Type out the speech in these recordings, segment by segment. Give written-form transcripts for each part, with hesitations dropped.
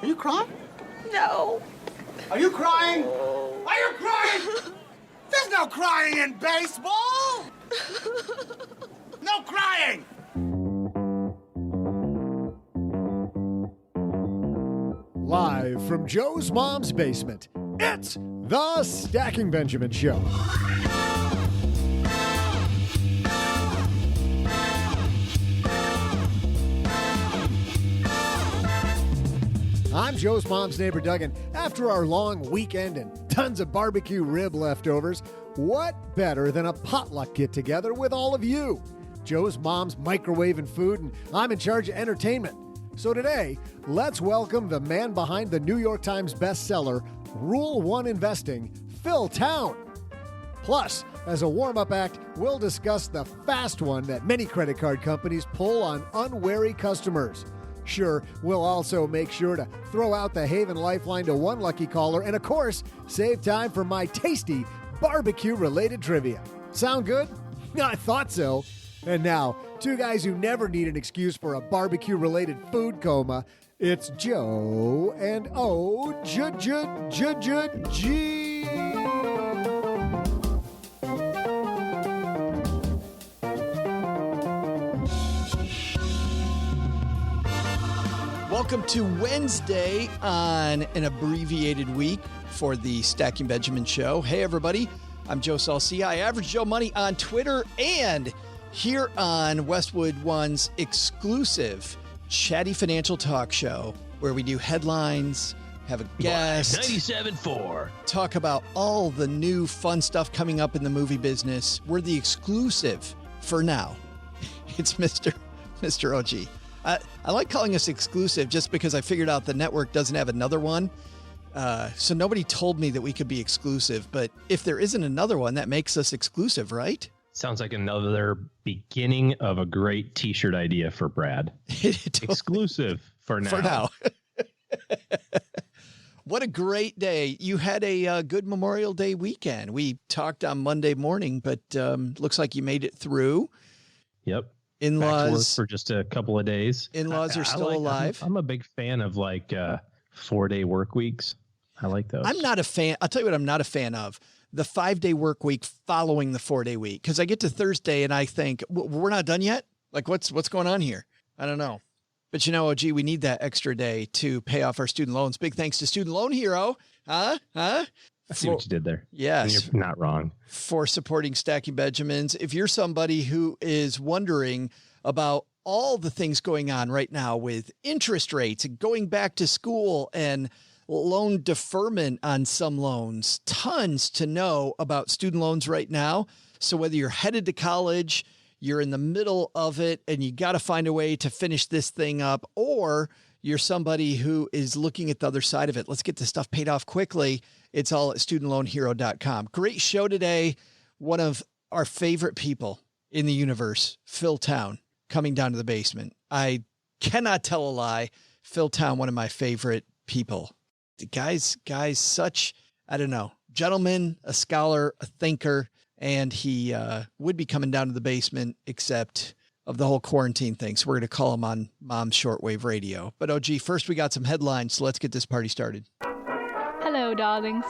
Are you crying? No. Are you crying? Are you crying? There's no crying in baseball! No crying! Live from Joe's mom's basement, it's the Stacking Benjamin Show. I'm Joe's mom's neighbor, Doug, and after our long weekend and tons of barbecue rib leftovers, what better than a potluck get-together with all of you? Joe's mom's microwaving food, and I'm in charge of entertainment. So today, let's welcome the man behind the New York Times bestseller, Rule 1 Investing, Phil Town. Plus, as a warm-up act, we'll discuss the fast one that many credit card companies pull on unwary customers. Sure, we'll also make sure to throw out the Haven Lifeline to one lucky caller and, of course, save time for my tasty barbecue-related trivia. Sound good? I thought so. And now, two guys who never need an excuse for a barbecue-related food coma. It's Joe and O-J-J-J-J-G. Welcome to Wednesday on an abbreviated week for the Stacking Benjamin Show. Hey, everybody. I'm Joe Salcia. I average Joe Money on Twitter and here on Westwood One's exclusive Chatty Financial Talk Show, where we do headlines, have a guest, 97.4, talk about all the new fun stuff coming up in the movie business. We're the exclusive for now. It's Mr. OG. I like calling us exclusive just because I figured out the network doesn't have another one. So nobody told me that we could be exclusive. But if there isn't another one, that makes us exclusive, right? Sounds like another beginning of a great T-shirt idea for Brad. Exclusive for now. For now. What a great day. You had a good Memorial Day weekend. We talked on Monday morning, but looks like you made it through. Yep. In-laws back to work for just a couple of days. In-laws are still alive. I'm a big fan of 4-day work weeks. I like those. I'm not a fan. I'll tell you what I'm not a fan of. The 5-day work week following the 4-day week. Because I get to Thursday and I think, we're not done yet? Like, what's going on here? I don't know. But OG, we need that extra day to pay off our student loans. Big thanks to Student Loan Hero. I see what you did there. Yes. And you're not wrong. For supporting Stacking Benjamins. If you're somebody who is wondering about all the things going on right now with interest rates and going back to school and loan deferment on some loans, tons to know about student loans right now. So whether you're headed to college, you're in the middle of it, and you got to find a way to finish this thing up, or you're somebody who is looking at the other side of it. Let's get this stuff paid off quickly. It's all at studentloanhero.com. Great show today. One of our favorite people in the universe, Phil Town, coming down to the basement. I cannot tell a lie. Phil Town, one of my favorite people. The guy's such, I don't know, gentleman, a scholar, a thinker, and he would be coming down to the basement except of the whole quarantine thing. So we're going to call him on Mom's shortwave radio. But OG, first we got some headlines, so let's get this party started. Hello, darlings.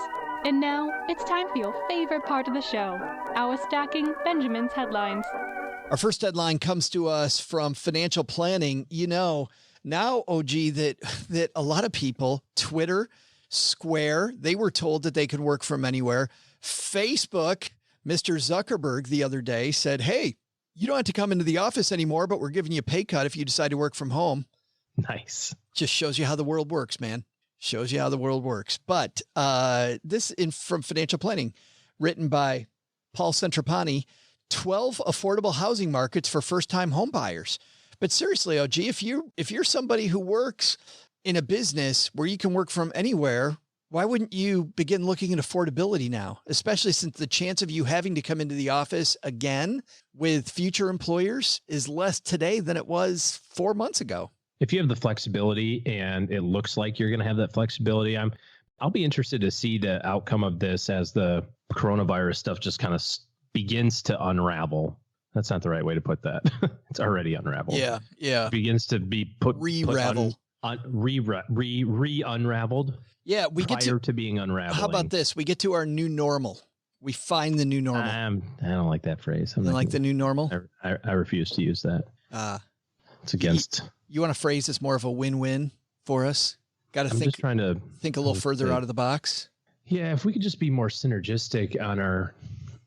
And now it's time for your favorite part of the show, our Stacking Benjamin's headlines. Our first headline comes to us from Financial Planning. You know, now, OG, that a lot of people, Twitter, Square, they were told that they could work from anywhere. Facebook, Mr. Zuckerberg the other day said, hey, you don't have to come into the office anymore, but we're giving you a pay cut if you decide to work from home. Nice. Just shows you how the world works, man. Shows you how the world works. But this from Financial Planning, written by Paul Centropani, 12 affordable housing markets for first-time home buyers. But seriously, OG, if you're somebody who works in a business where you can work from anywhere, why wouldn't you begin looking at affordability now, especially since the chance of you having to come into the office again with future employers is less today than it was 4 months ago? If you have the flexibility and it looks like you're going to have that flexibility, I'll be interested to see the outcome of this as the coronavirus stuff just kind of begins to unravel. That's not the right way to put that. It's already unraveled. Yeah. It begins to be put Re-ravel. Unraveled. Yeah, we get prior to being unraveling. How about this? We get to our new normal. We find the new normal. I don't like that phrase. You like the new normal? I refuse to use that. It's against. You want a phrase that's more of a win-win for us? Got to think. Just trying to think a little further out of the box. Yeah, if we could just be more synergistic on our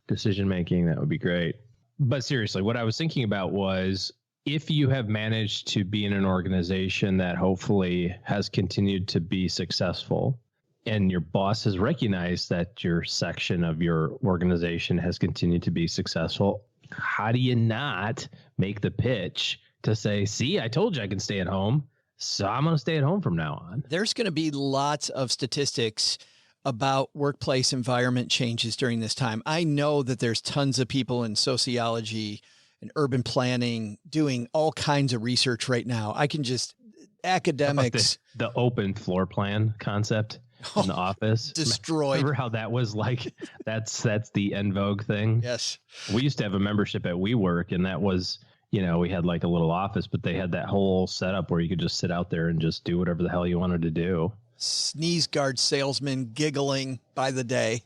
decision making, that would be great. But seriously, what I was thinking about was, if you have managed to be in an organization that hopefully has continued to be successful, and your boss has recognized that your section of your organization has continued to be successful, how do you not make the pitch to say, see, I told you I can stay at home, so I'm going to stay at home from now on? There's going to be lots of statistics about workplace environment changes during this time. I know that there's tons of people in sociology and urban planning doing all kinds of research right now. I can just academics. The open floor plan concept in the office. Destroyed. Remember how that was like, that's the en vogue thing. Yes. We used to have a membership at WeWork, and that was, we had like a little office, but they had that whole setup where you could just sit out there and just do whatever the hell you wanted to do. Sneeze guard salesman giggling by the day.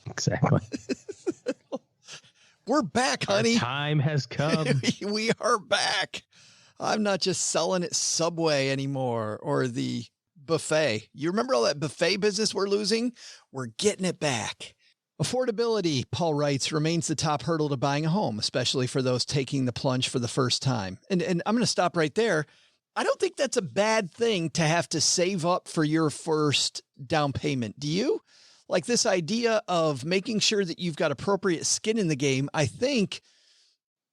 Exactly. We're back, honey. Our time has come. We are back. I'm not just selling at Subway anymore or the buffet. You remember all that buffet business we're losing? We're getting it back. Affordability, Paul writes, remains the top hurdle to buying a home, especially for those taking the plunge for the first time. And I'm going to stop right there. I don't think that's a bad thing to have to save up for your first down payment. Do you? Like this idea of making sure that you've got appropriate skin in the game, I think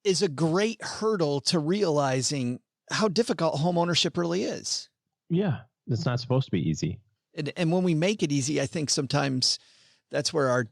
is a great hurdle to realizing how difficult home ownership really is. Yeah, it's not supposed to be easy. And when we make it easy, I think sometimes that's where our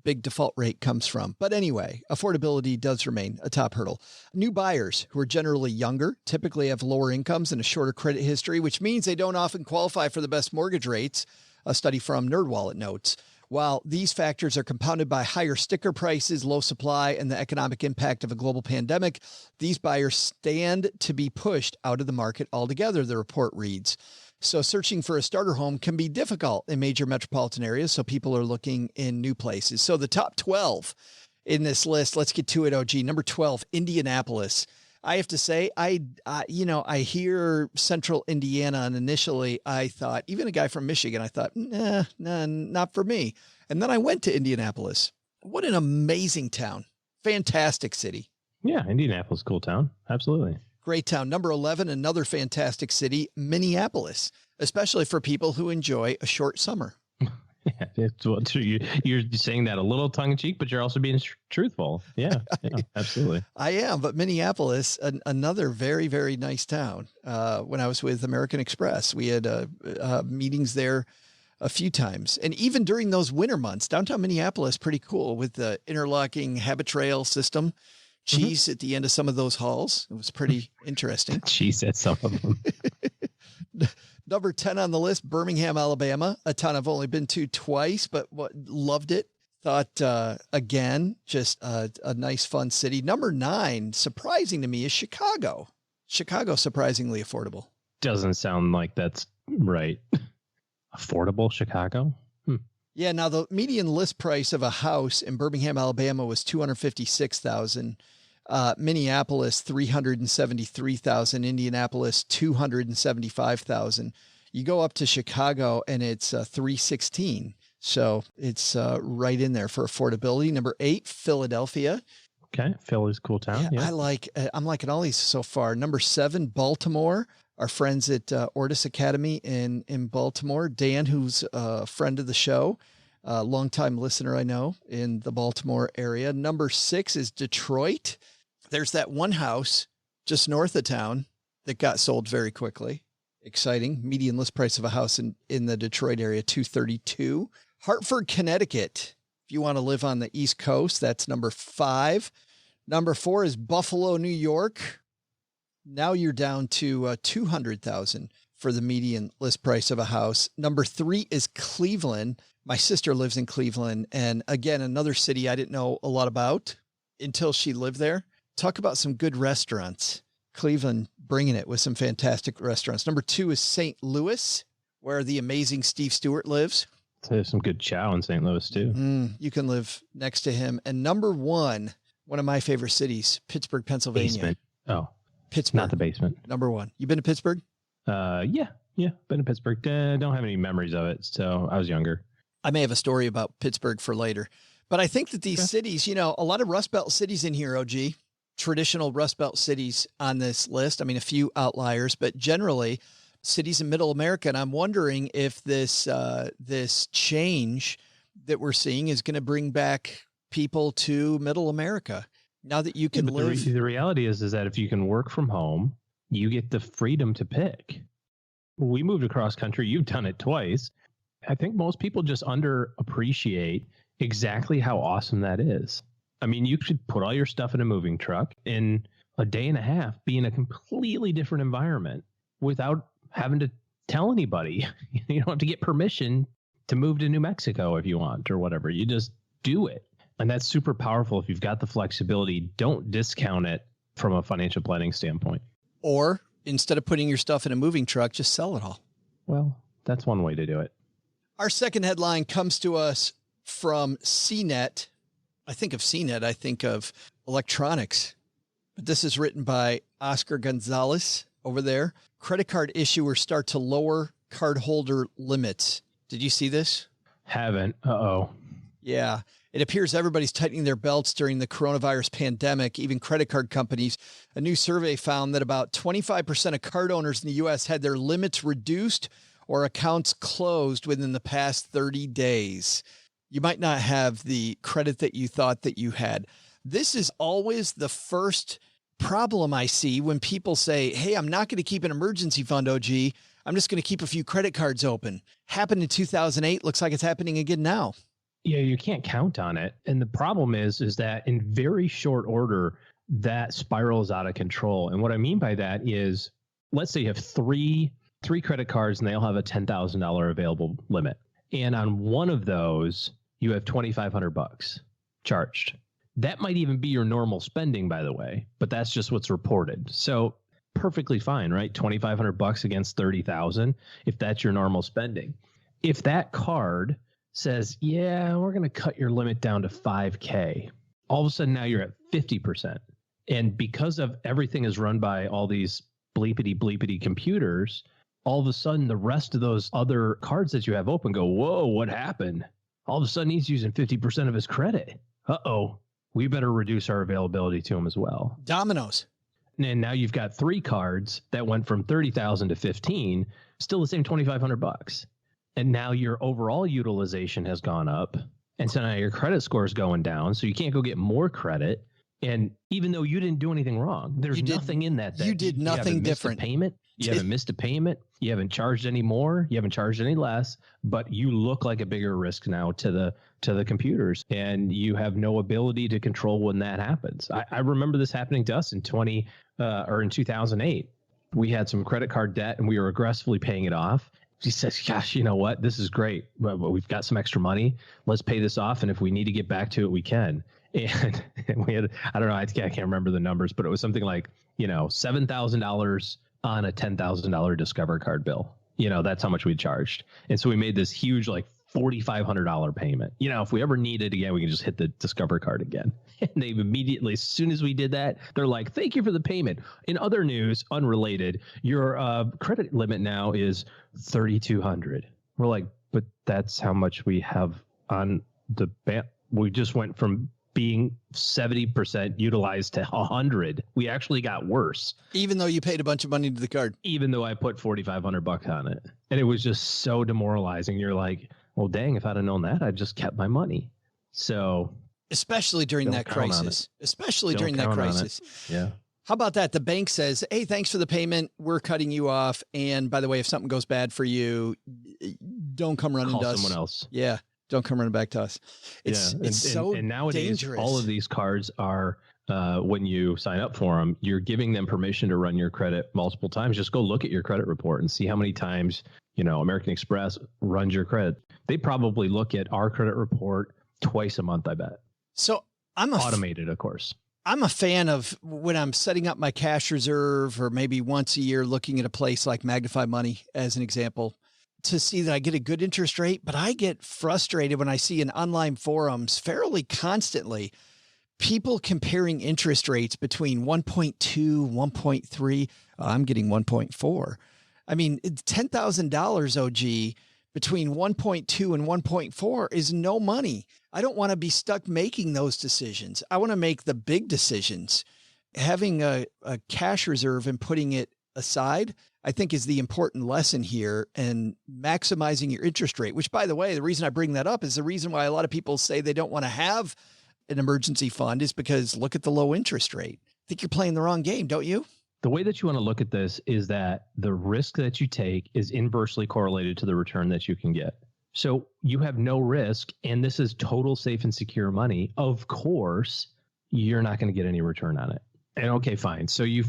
big default rate comes from. But anyway, affordability does remain a top hurdle. New buyers who are generally younger typically have lower incomes and a shorter credit history, which means they don't often qualify for the best mortgage rates, a study from NerdWallet notes. While these factors are compounded by higher sticker prices, low supply, and the economic impact of a global pandemic, these buyers stand to be pushed out of the market altogether, the report reads. So searching for a starter home can be difficult in major metropolitan areas, so people are looking in new places. So the top 12 in this list, let's get to it, OG. Number 12, Indianapolis. I have to say, I hear Central Indiana, and initially I thought, even a guy from Michigan, I thought, nah, not for me. And then I went to Indianapolis. What an amazing town. Fantastic city. Yeah, Indianapolis, cool town. Absolutely. Great town. Number 11, another fantastic city, Minneapolis, especially for people who enjoy a short summer. Yeah, you're saying that a little tongue in cheek, but you're also being truthful. Yeah, absolutely. I am. But Minneapolis, another very, very nice town. When I was with American Express, we had meetings there a few times. And even during those winter months, downtown Minneapolis, pretty cool with the interlocking habit trail system. Cheese at the end of some of those halls. It was pretty interesting. Cheese at some of them. Number 10 on the list, Birmingham, Alabama, a town I've only been to twice, but loved it. Thought, again, just a nice, fun city. Number 9, surprising to me, is Chicago. Chicago, surprisingly affordable. Doesn't sound like that's right. Affordable Chicago? Yeah, now the median list price of a house in Birmingham, Alabama was $256,000. Minneapolis, $373,000. Indianapolis, $275,000. You go up to Chicago and it's $316,000. So it's right in there for affordability. Number 8, Philadelphia. Okay, Philly's a cool town. Yeah. I'm liking all these so far. Number 7, Baltimore. Our friends at Ortis Academy in Baltimore. Dan, who's a friend of the show, a longtime listener, I know, in the Baltimore area. Number 6 is Detroit. There's that one house just north of town that got sold very quickly. Exciting. Median list price of a house in the Detroit area, $232,000. Hartford, Connecticut. If you want to live on the East Coast, that's number 5. Number 4 is Buffalo, New York. Now you're down to $200,000 for the median list price of a house. Number 3 is Cleveland. My sister lives in Cleveland. And again, another city I didn't know a lot about until she lived there. Talk about some good restaurants. Cleveland bringing it with some fantastic restaurants. Number 2 is St. Louis, where the amazing Steve Stewart lives. There's some good chow in St. Louis too. You can live next to him. And number 1, one of my favorite cities, Pittsburgh, Pennsylvania. Basement. Oh, Pittsburgh. not the basement. Number 1. You been to Pittsburgh? Yeah. Been to Pittsburgh. Don't have any memories of it. So I was younger. I may have a story about Pittsburgh for later, but I think that these cities, a lot of Rust Belt cities in here, OG, traditional Rust Belt cities on this list. I mean, a few outliers, but generally cities in middle America. And I'm wondering if this change that we're seeing is going to bring back people to middle America now that you can live. The reality is that if you can work from home, you get the freedom to pick. We moved across country. You've done it twice. I think most people just underappreciate exactly how awesome that is. I mean, you could put all your stuff in a moving truck in a day and a half, be in a completely different environment without having to tell anybody. You don't have to get permission to move to New Mexico if you want or whatever. You just do it. And that's super powerful. If you've got the flexibility, don't discount it from a financial planning standpoint. Or instead of putting your stuff in a moving truck, just sell it all. Well, that's one way to do it. Our second headline comes to us from CNET. I think of CNET, I think of electronics. But this is written by Oscar Gonzalez over there. Credit card issuers start to lower cardholder limits. Did you see this? Haven't. Uh-oh. Yeah. It appears everybody's tightening their belts during the coronavirus pandemic, even credit card companies. A new survey found that about 25% of card owners in the U.S. had their limits reduced or accounts closed within the past 30 days. You might not have the credit that you thought that you had. This is always the first problem I see when people say, hey, I'm not going to keep an emergency fund, OG. I'm just going to keep a few credit cards open. Happened in 2008. Looks like it's happening again now. Yeah, you can't count on it. And the problem is that in very short order, that spirals out of control. And what I mean by that is, let's say you have three credit cards and they all have a $10,000 available limit. And on one of those, you have $2,500 charged. That might even be your normal spending, by the way, but that's just what's reported. So perfectly fine, right? $2,500 against $30,000, if that's your normal spending. If that card says, yeah, we're going to cut your limit down to $5,000, all of a sudden now you're at 50%. And because of everything is run by all these bleepity computers, all of a sudden the rest of those other cards that you have open go, whoa, what happened? All of a sudden he's using 50% of his credit. Uh-oh, we better reduce our availability to him as well. Dominoes. And now you've got 3 cards that went from 30,000 to 15, still the same $2,500. And now your overall utilization has gone up. And so now your credit score is going down. So you can't go get more credit. And even though you didn't do anything wrong, there's nothing in that. You did nothing different. You haven't missed a payment. You haven't charged any more. You haven't charged any less. But you look like a bigger risk now to the computers. And you have no ability to control when that happens. I remember this happening to us in 2008. We had some credit card debt and we were aggressively paying it off. She says, gosh, you know what? This is great. But we've got some extra money. Let's pay this off. And if we need to get back to it, we can. And we had, I don't know, I can't remember the numbers, but it was something like, $7,000 on a $10,000 Discover card bill. That's how much we charged. And so we made this huge, like $4,500 payment. If we ever need it again, we can just hit the Discover card again. And they immediately, as soon as we did that, they're like, thank you for the payment. In other news, unrelated, your credit limit now is $3,200. We're like, but that's how much we have on the we just went from being 70% utilized to 100. We actually got worse. Even though you paid a bunch of money to the card. Even though I put $4,500 on it. And it was just so demoralizing. You're like, well, dang, if I'd have known that, I'd just kept my money. So especially during that crisis. Yeah. How about that? The bank says, hey, thanks for the payment. We're cutting you off. And by the way, if something goes bad for you, don't come running to us. Call someone else. Yeah. Don't come running back to us. It's so and nowadays, dangerous. All of these cards are, when you sign up for them, you're giving them permission to run your credit multiple times. Just go look at your credit report and see how many times, American Express runs your credit. They probably look at our credit report twice a month, I bet. So automated, of course. I'm a fan of when I'm setting up my cash reserve or maybe once a year looking at a place like Magnify Money as an example to see that I get a good interest rate, but I get frustrated when I see in online forums fairly constantly people comparing interest rates between 1.2, 1.3. I'm getting 1.4. I mean, $10,000 OG between 1.2 and 1.4 is no money. I don't want to be stuck making those decisions. I want to make the big decisions. Having a cash reserve and putting it aside, I think is the important lesson here, and maximizing your interest rate, which, by the way, the reason I bring that up is the reason why a lot of people say they don't want to have an emergency fund is because look at the low interest rate. I think you're playing the wrong game, don't you? The way that you want to look at this is that the risk that you take is inversely correlated to the return that you can get. So you have no risk, and this is total safe and secure money. Of course, you're not going to get any return on it. And okay, fine. So you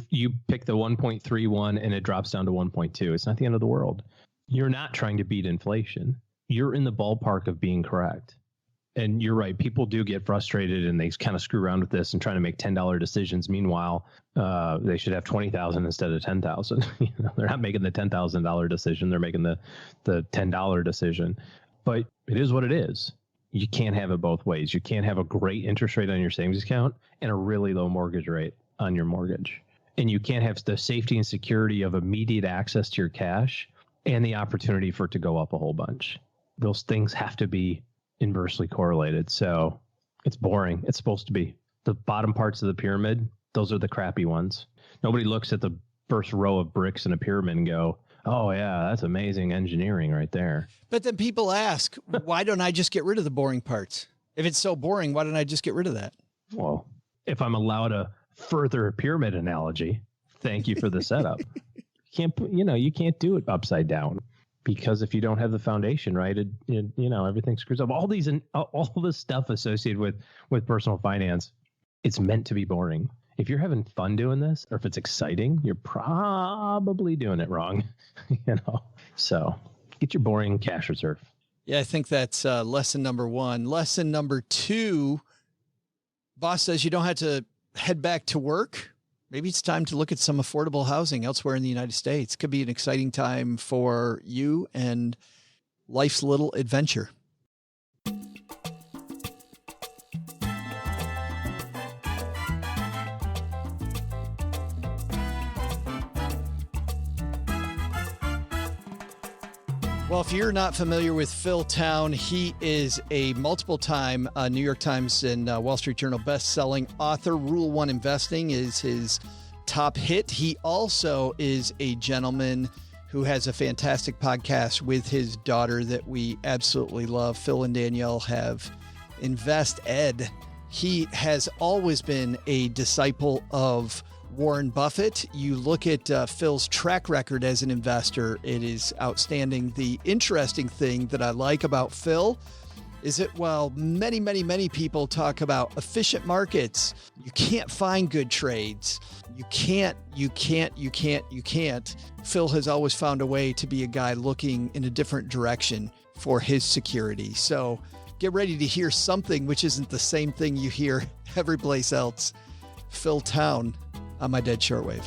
pick the 1.31 and it drops down to 1.2. It's not the end of the world. You're not trying to beat inflation. You're in the ballpark of being correct. And you're right. People do get frustrated and they kind of screw around with this and trying to make $10 decisions. Meanwhile, they should have 20,000 instead of 10,000. They're not making the $10,000 decision. They're making the $10 decision. But it is what it is. You can't have it both ways. You can't have a great interest rate on your savings account and a really low mortgage rate on your mortgage. And you can't have the safety and security of immediate access to your cash and the opportunity for it to go up a whole bunch. Those things have to be inversely correlated. So it's boring. It's supposed to be. The bottom parts of the pyramid, those are the crappy ones. Nobody looks at the first row of bricks in a pyramid and go, oh yeah, that's amazing engineering right there. But then people ask, why don't I just get rid of the boring parts? If it's so boring, why don't I just get rid of that? Well, if I'm allowed a further pyramid analogy, thank you for the setup. You can't do it upside down, because if you don't have the foundation right, everything screws up. All this stuff associated with personal finance, it's meant to be boring. If you're having fun doing this, or if it's exciting, you're probably doing it wrong. So get your boring cash reserve. Yeah, I think that's lesson number one. Lesson number two, boss says you don't have to head back to work. Maybe it's time to look at some affordable housing elsewhere in the United States. Could be an exciting time for you and life's little adventure. Well, if you're not familiar with Phil Town, he is a multiple-time New York Times and Wall Street Journal best-selling author. Rule 1 Investing is his top hit. He also is a gentleman who has a fantastic podcast with his daughter that we absolutely love. Phil and Danielle have Invest Ed. He has always been a disciple of Warren Buffett. You look at Phil's track record as an investor, it is outstanding. The interesting thing that I like about Phil is that while many people talk about efficient markets, you can't find good trades. You can't. Phil has always found a way to be a guy looking in a different direction for his security. So get ready to hear something which isn't the same thing you hear every place else. Phil Town on my dead shortwave.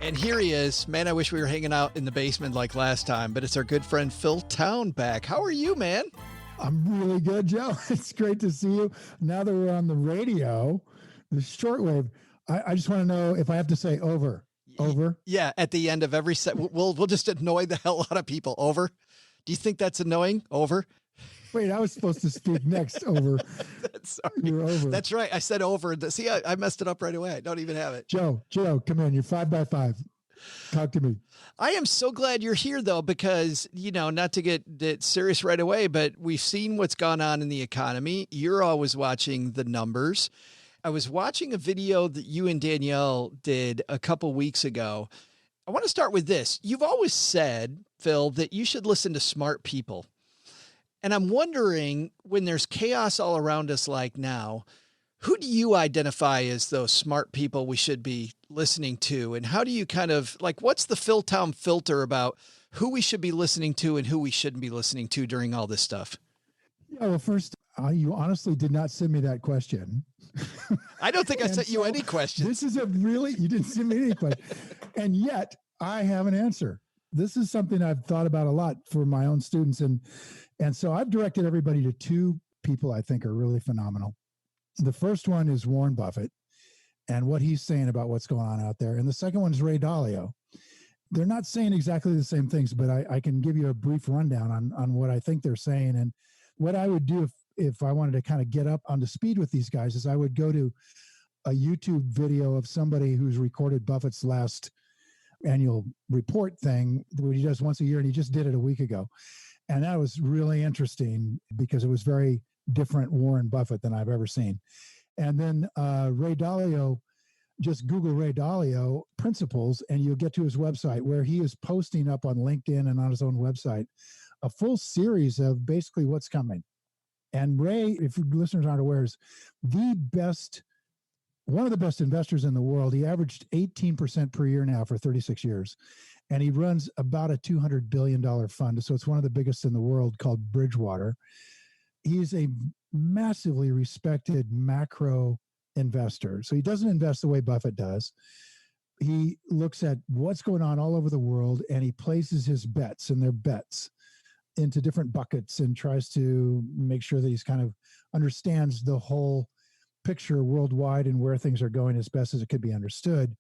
And here he is. Man, I wish we were hanging out in the basement like last time, but it's our good friend Phil Town back. How are you, man? I'm really good, Joe. It's great to see you. Now that we're on the radio, the shortwave, I just want to know if I have to say over. Yeah, at the end of every set, we'll just annoy the hell out of people. Over. Do you think that's annoying? Over. Wait, I was supposed to speak next. Over. Sorry. You're over. That's right. I said over. See, I messed it up right away. I don't even have it. Joe, come in. You're 5 by 5. Talk to me. I am so glad you're here, though, because, not to get serious right away, but we've seen what's gone on in the economy. You're always watching the numbers. I was watching a video that you and Danielle did a couple weeks ago. I want to start with this. You've always said, Phil, that you should listen to smart people. And I'm wondering, when there's chaos all around us like now, who do you identify as those smart people we should be listening to? And how do you what's the Phil Town filter about who we should be listening to and who we shouldn't be listening to during all this stuff? Yeah, well, first, You honestly did not send me that question. I don't think I And sent you so any questions. This is you didn't send me any question. And yet I have an answer. This is something I've thought about a lot for my own students. And so I've directed everybody to two people I think are really phenomenal. The first one is Warren Buffett and what he's saying about what's going on out there. And the second one is Ray Dalio. They're not saying exactly the same things, but I can give you a brief rundown on what I think they're saying. And what I would do if I wanted to kind of get up on the speed with these guys is I would go to a YouTube video of somebody who's recorded Buffett's last annual report thing, which he does once a year, and he just did it a week ago. And that was really interesting because it was very different Warren Buffett than I've ever seen. And then Ray Dalio, just Google Ray Dalio principles, and you'll get to his website where he is posting up on LinkedIn and on his own website a full series of basically what's coming. And Ray, if listeners aren't aware, is one of the best investors in the world. He averaged 18% per year now for 36 years. And he runs about a $200 billion fund. So it's one of the biggest in the world, called Bridgewater. He's a massively respected macro investor. So he doesn't invest the way Buffett does. He looks at what's going on all over the world, and he places his bets, and they're bets, into different buckets and tries to make sure that he's kind of understands the whole picture worldwide and where things are going as best as it could be understood.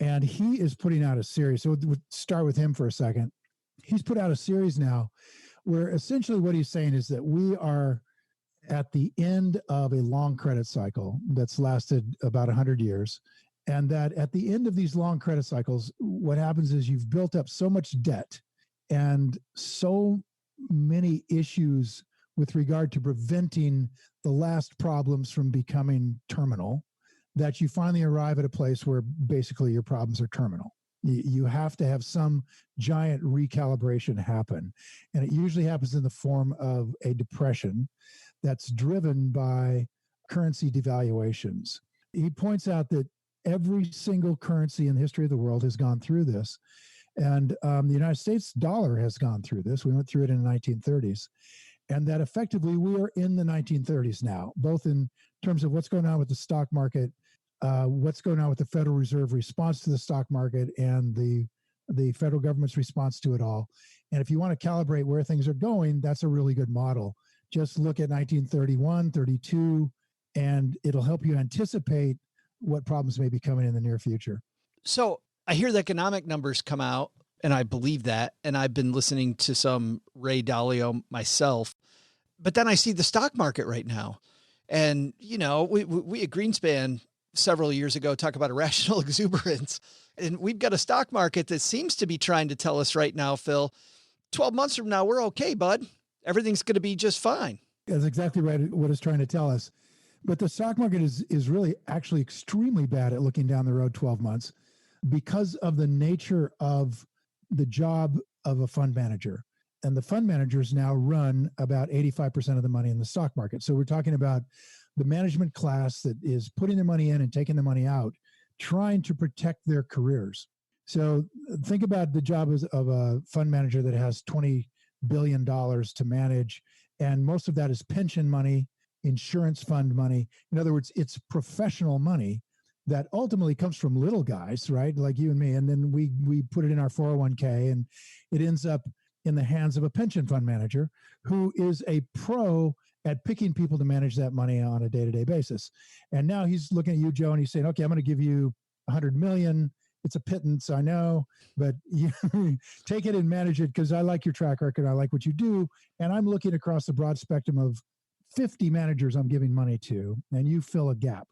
And he is putting out a series. So we'll start with him for a second. He's put out a series now where essentially what he's saying is that we are at the end of a long credit cycle that's lasted about 100 years. And that at the end of these long credit cycles, what happens is you've built up so much debt and so many issues with regard to preventing the last problems from becoming terminal that you finally arrive at a place where basically your problems are terminal. You have to have some giant recalibration happen. And it usually happens in the form of a depression that's driven by currency devaluations. He points out that every single currency in the history of the world has gone through this. And the United States dollar has gone through this. We went through it in the 1930s. And that effectively we are in the 1930s now, both in terms of what's going on with the stock market, what's going on with the Federal Reserve response to the stock market, and the federal government's response to it all. And if you want to calibrate where things are going, that's a really good model. Just look at 1931, 32, and it'll help you anticipate what problems may be coming in the near future. So I hear the economic numbers come out, and I believe that. And I've been listening to some Ray Dalio myself, but then I see the stock market right now. And, you know, we at Greenspan several years ago talk about irrational exuberance, and we've got a stock market that seems to be trying to tell us right now, Phil, 12 months from now, we're okay, bud. Everything's going to be just fine. That's exactly right. What it's trying to tell us. But the stock market is really actually extremely bad at looking down the road 12 months because of the nature of the job of a fund manager. And the fund managers now run about 85% of the money in the stock market. So we're talking about the management class that is putting their money in and taking the money out, trying to protect their careers. So think about the job of a fund manager that has $20 billion to manage, and most of that is pension money, insurance fund money. In other words, it's professional money that ultimately comes from little guys, right? Like you and me. And then we put it in our 401k, and it ends up in the hands of a pension fund manager who is a pro at picking people to manage that money on a day-to-day basis. And now he's looking at you, Joe, and he's saying, okay, I'm going to give you $100 million. It's a pittance, I know, but you take it and manage it because I like your track record. I like what you do. And I'm looking across the broad spectrum of 50 managers I'm giving money to, and you fill a gap.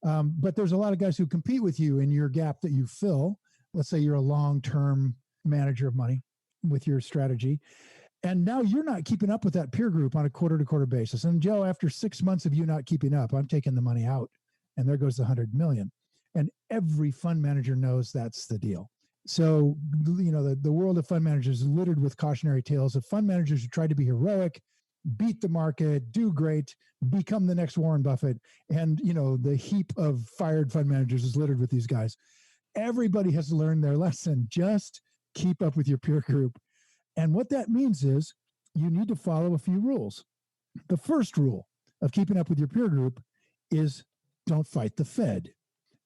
But there's a lot of guys who compete with you in your gap that you fill. Let's say you're a long-term manager of money with your strategy. And now you're not keeping up with that peer group on a quarter-to-quarter basis. And Joe, after 6 months of you not keeping up, I'm taking the money out, and there goes the $100 million. And every fund manager knows that's the deal. So, you know, the world of fund managers is littered with cautionary tales of fund managers who try to be heroic, beat the market, do great, become the next Warren Buffett. And, you know, the heap of fired fund managers is littered with these guys. Everybody has learned their lesson. Just keep up with your peer group. And what that means is you need to follow a few rules. The first rule of keeping up with your peer group is don't fight the Fed.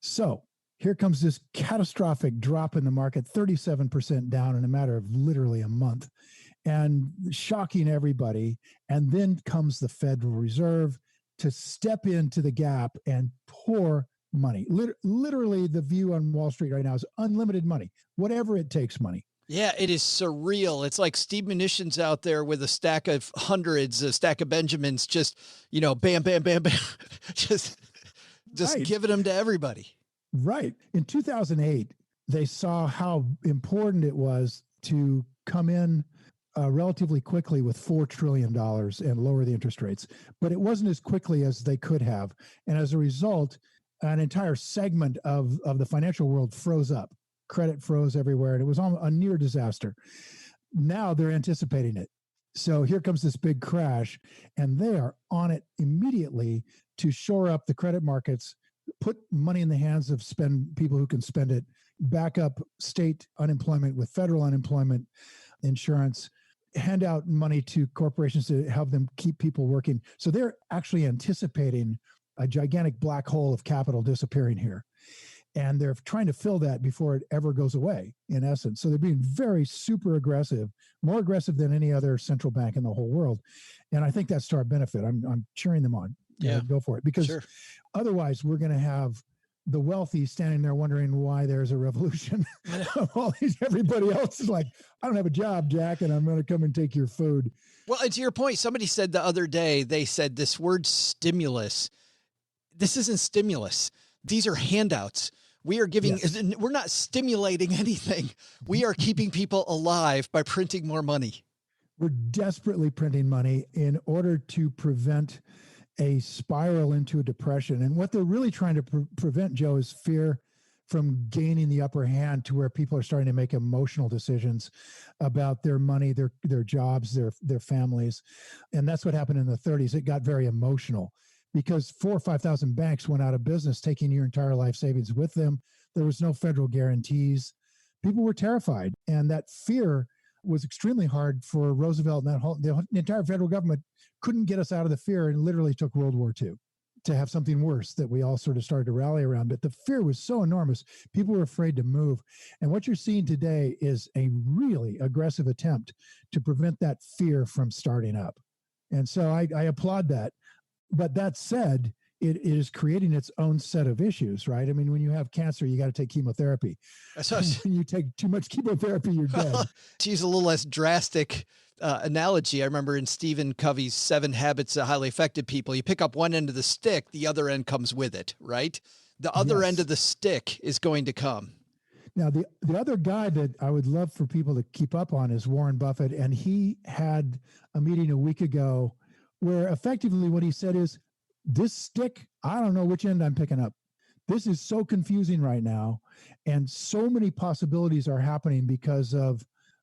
So here comes this catastrophic drop in the market, 37% down in a matter of literally a month, and shocking everybody. And then comes the Federal Reserve to step into the gap and pour money. Literally, the view on Wall Street right now is unlimited money, whatever it takes money. Yeah, it is surreal. It's like Steve Munitions out there with a stack of hundreds, a stack of Benjamins, just, bam, bam, bam, bam, just Right. giving them to everybody. Right. In 2008, they saw how important it was to come in relatively quickly with $4 trillion and lower the interest rates. But it wasn't as quickly as they could have. And as a result, an entire segment of the financial world froze up. Credit froze everywhere, and it was a near disaster. Now they're anticipating it. So here comes this big crash, and they are on it immediately to shore up the credit markets, put money in the hands of people who can spend it, back up state unemployment with federal unemployment insurance, hand out money to corporations to help them keep people working. So they're actually anticipating a gigantic black hole of capital disappearing here. And they're trying to fill that before it ever goes away, in essence. So they're being very super aggressive, more aggressive than any other central bank in the whole world. And I think that's to our benefit. I'm cheering them on. Yeah. Go for it. Because Sure. Otherwise, we're going to have the wealthy standing there wondering why there's a revolution. Everybody else is like, I don't have a job, Jack, and I'm going to come and take your food. Well, and to your point, somebody said the other day, they said this word stimulus. This isn't stimulus. These are handouts. We are giving, we're not stimulating anything. We are keeping people alive by printing more money. We're desperately printing money in order to prevent a spiral into a depression. And what they're really trying to prevent, Joe, is fear from gaining the upper hand to where people are starting to make emotional decisions about their money, their jobs, their families. And that's what happened in the 30s. It got very emotional, because 4,000 or 5,000 banks went out of business, taking your entire life savings with them. There was no federal guarantees. People were terrified. And that fear was extremely hard for Roosevelt and the entire federal government couldn't get us out of the fear, and literally took World War II to have something worse that we all sort of started to rally around. But the fear was so enormous, people were afraid to move. And what you're seeing today is a really aggressive attempt to prevent that fear from starting up. And so I applaud that. But that said, it is creating its own set of issues, right? I mean, when you have cancer, you got to take chemotherapy. When you take too much chemotherapy, you're dead. To use a little less drastic analogy, I remember in Stephen Covey's 7 Habits of Highly Effective People, you pick up one end of the stick, the other end comes with it, right? The other end of the stick is going to come. Now, the other guy that I would love for people to keep up on is Warren Buffett. And he had a meeting a week ago where effectively what he said is, this stick, I don't know which end I'm picking up. This is so confusing right now. And so many possibilities are happening because of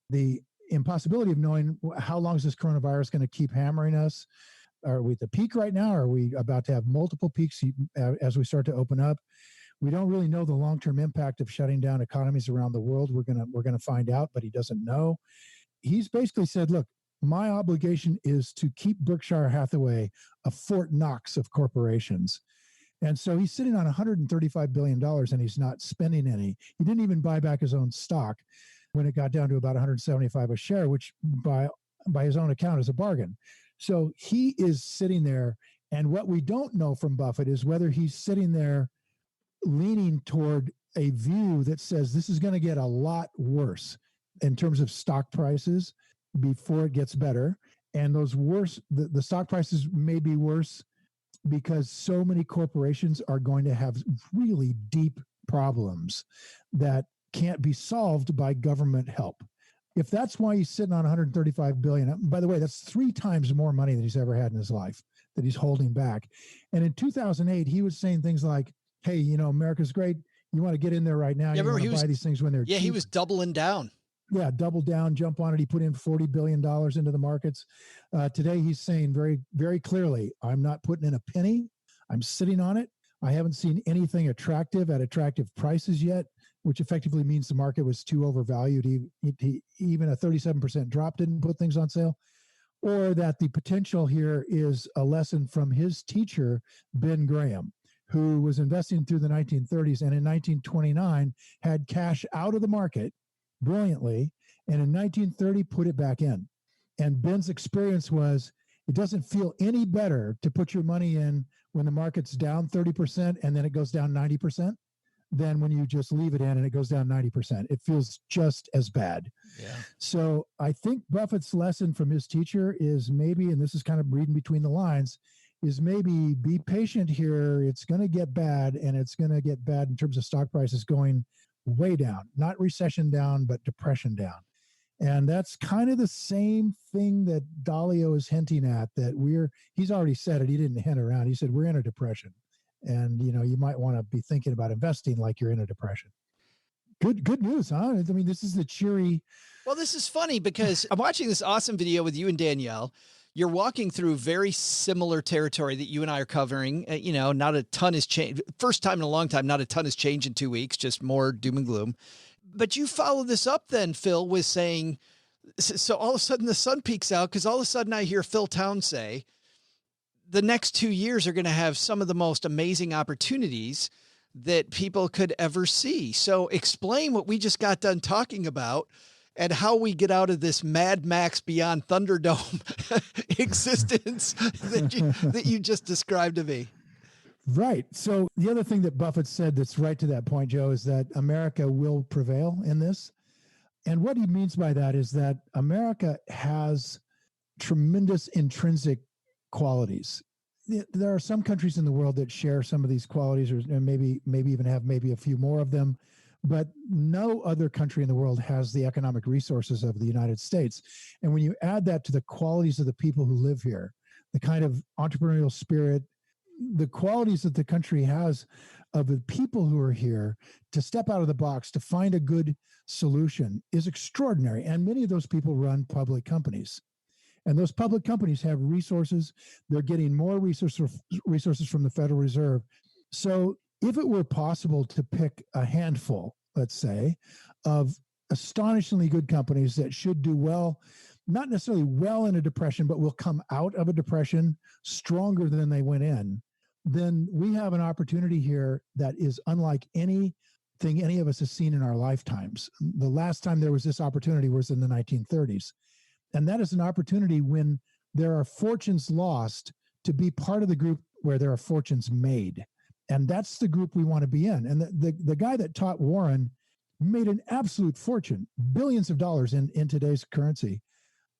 the impossibility of knowing how long is this coronavirus going to keep hammering us. Are we at the peak right now? Are we about to have multiple peaks as we start to open up? We don't really know the long-term impact of shutting down economies around the world. We're going to find out, but he doesn't know. He's basically said, look, my obligation is to keep Berkshire Hathaway a Fort Knox of corporations. And so he's sitting on $135 billion and he's not spending any. He didn't even buy back his own stock when it got down to about $175 a share, which by his own account is a bargain. So he is sitting there. And what we don't know from Buffett is whether he's sitting there leaning toward a view that says this is going to get a lot worse in terms of stock prices before it gets better. And those the stock prices may be worse because so many corporations are going to have really deep problems that can't be solved by government help. If that's why he's sitting on $135 billion, by the way, that's 3 times more money than he's ever had in his life that he's holding back. And in 2008, he was saying things like, hey, America's great. You want to get in there right now. You want to buy these things when they're cheap. He was doubling down. Yeah, double down, jump on it. He put in $40 billion into the markets. Today, he's saying very, very clearly, I'm not putting in a penny. I'm sitting on it. I haven't seen anything attractive at attractive prices yet, which effectively means the market was too overvalued. Even a 37% drop didn't put things on sale. or that the potential here is a lesson from his teacher, Ben Graham, who was investing through the 1930s and in 1929 had cash out of the market brilliantly, and in 1930 put it back in. And Ben's experience was it doesn't feel any better to put your money in when the market's down 30% and then it goes down 90% than when you just leave it in and it goes down 90%. It feels just as bad. Yeah. So I think Buffett's lesson from his teacher is maybe, and this is kind of reading between the lines, is maybe be patient here. It's going to get bad, and it's going to get bad in terms of stock prices going way down, not recession down, but depression down. And that's kind of the same thing that Dalio is hinting at, that he's already said it. He didn't hint around. He said, we're in a depression. And, you might want to be thinking about investing like you're in a depression. Good news, huh? I mean, this is the cheery. Well, this is funny because I'm watching this awesome video with you and Danielle. You're walking through very similar territory that you and I are covering. Not a ton has changed. First time in a long time, not a ton has changed in 2 weeks, just more doom and gloom. But you follow this up then, Phil, with saying, so all of a sudden the sun peaks out because all of a sudden I hear Phil Town say, the next 2 years are going to have some of the most amazing opportunities that people could ever see. So explain what we just got done talking about and how we get out of this Mad Max Beyond Thunderdome existence that you just described to me. Right. So the other thing that Buffett said that's right to that point, Joe, is that America will prevail in this. And what he means by that is that America has tremendous intrinsic qualities. There are some countries in the world that share some of these qualities, or maybe even have maybe a few more of them, but no other country in the world has the economic resources of the United States. And when you add that to the qualities of the people who live here, the kind of entrepreneurial spirit, the qualities that the country has of the people who are here to step out of the box, to find a good solution is extraordinary. And many of those people run public companies. And those public companies have resources. They're getting more resources from the Federal Reserve. So if it were possible to pick a handful, let's say, of astonishingly good companies that should do well, not necessarily well in a depression, but will come out of a depression stronger than they went in, then we have an opportunity here that is unlike anything any of us has seen in our lifetimes. The last time there was this opportunity was in the 1930s. And that is an opportunity when there are fortunes lost to be part of the group where there are fortunes made. And that's the group we want to be in. And the guy that taught Warren made an absolute fortune, billions of dollars in today's currency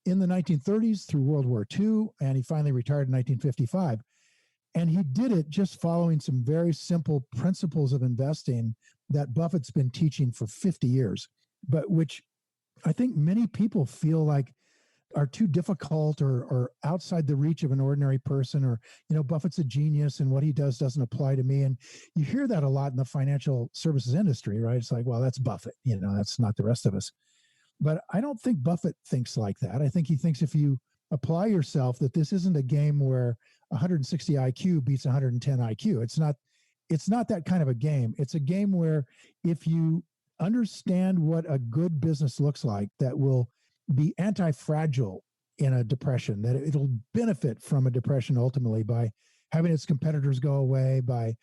in the 1930s through World War II. And he finally retired in 1955. And he did it just following some very simple principles of investing that Buffett's been teaching for 50 years, but which I think many people feel like are too difficult or outside the reach of an ordinary person, or, Buffett's a genius and what he does doesn't apply to me. And you hear that a lot in the financial services industry, right? It's like, well, that's Buffett, that's not the rest of us. But I don't think Buffett thinks like that. I think he thinks if you apply yourself, that this isn't a game where 160 IQ beats 110 IQ. It's not that kind of a game. It's a game where if you understand what a good business looks like, that will be anti-fragile in a depression, that it'll benefit from a depression ultimately by having its competitors go away, by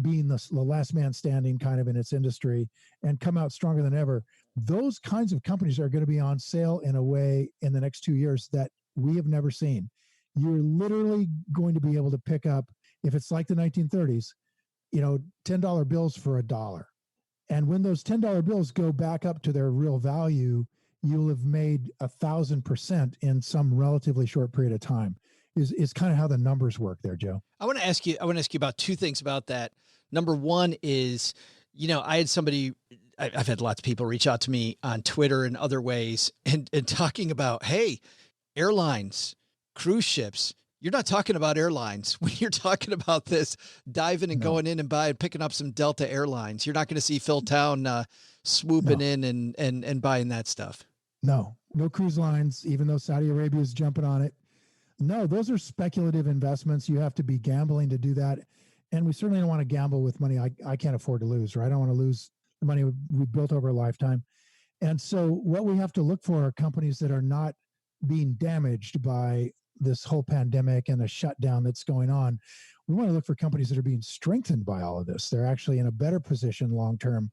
being the last man standing kind of in its industry and come out stronger than ever. Those kinds of companies are going to be on sale in a way in the next 2 years that we have never seen. You're literally going to be able to pick up, if it's like the 1930s, $10 bills for $1. And when those $10 bills go back up to their real value, you'll have made 1,000% in some relatively short period of time. Is kind of how the numbers work there, Joe. I want to ask you about two things about that. Number one is, I had somebody, I've had lots of people reach out to me on Twitter and other ways and talking about, hey, airlines, cruise ships. You're not talking about airlines when you're talking about this diving and going in and picking up some Delta Airlines. You're not going to see Phil Town swooping in and buying that stuff. No cruise lines, even though Saudi Arabia is jumping on it. No, those are speculative investments. You have to be gambling to do that. And we certainly don't want to gamble with money I can't afford to lose, right? I don't want to lose the money we built over a lifetime. And so what we have to look for are companies that are not being damaged by this whole pandemic and the shutdown that's going on. We want to look for companies that are being strengthened by all of this. They're actually in a better position long-term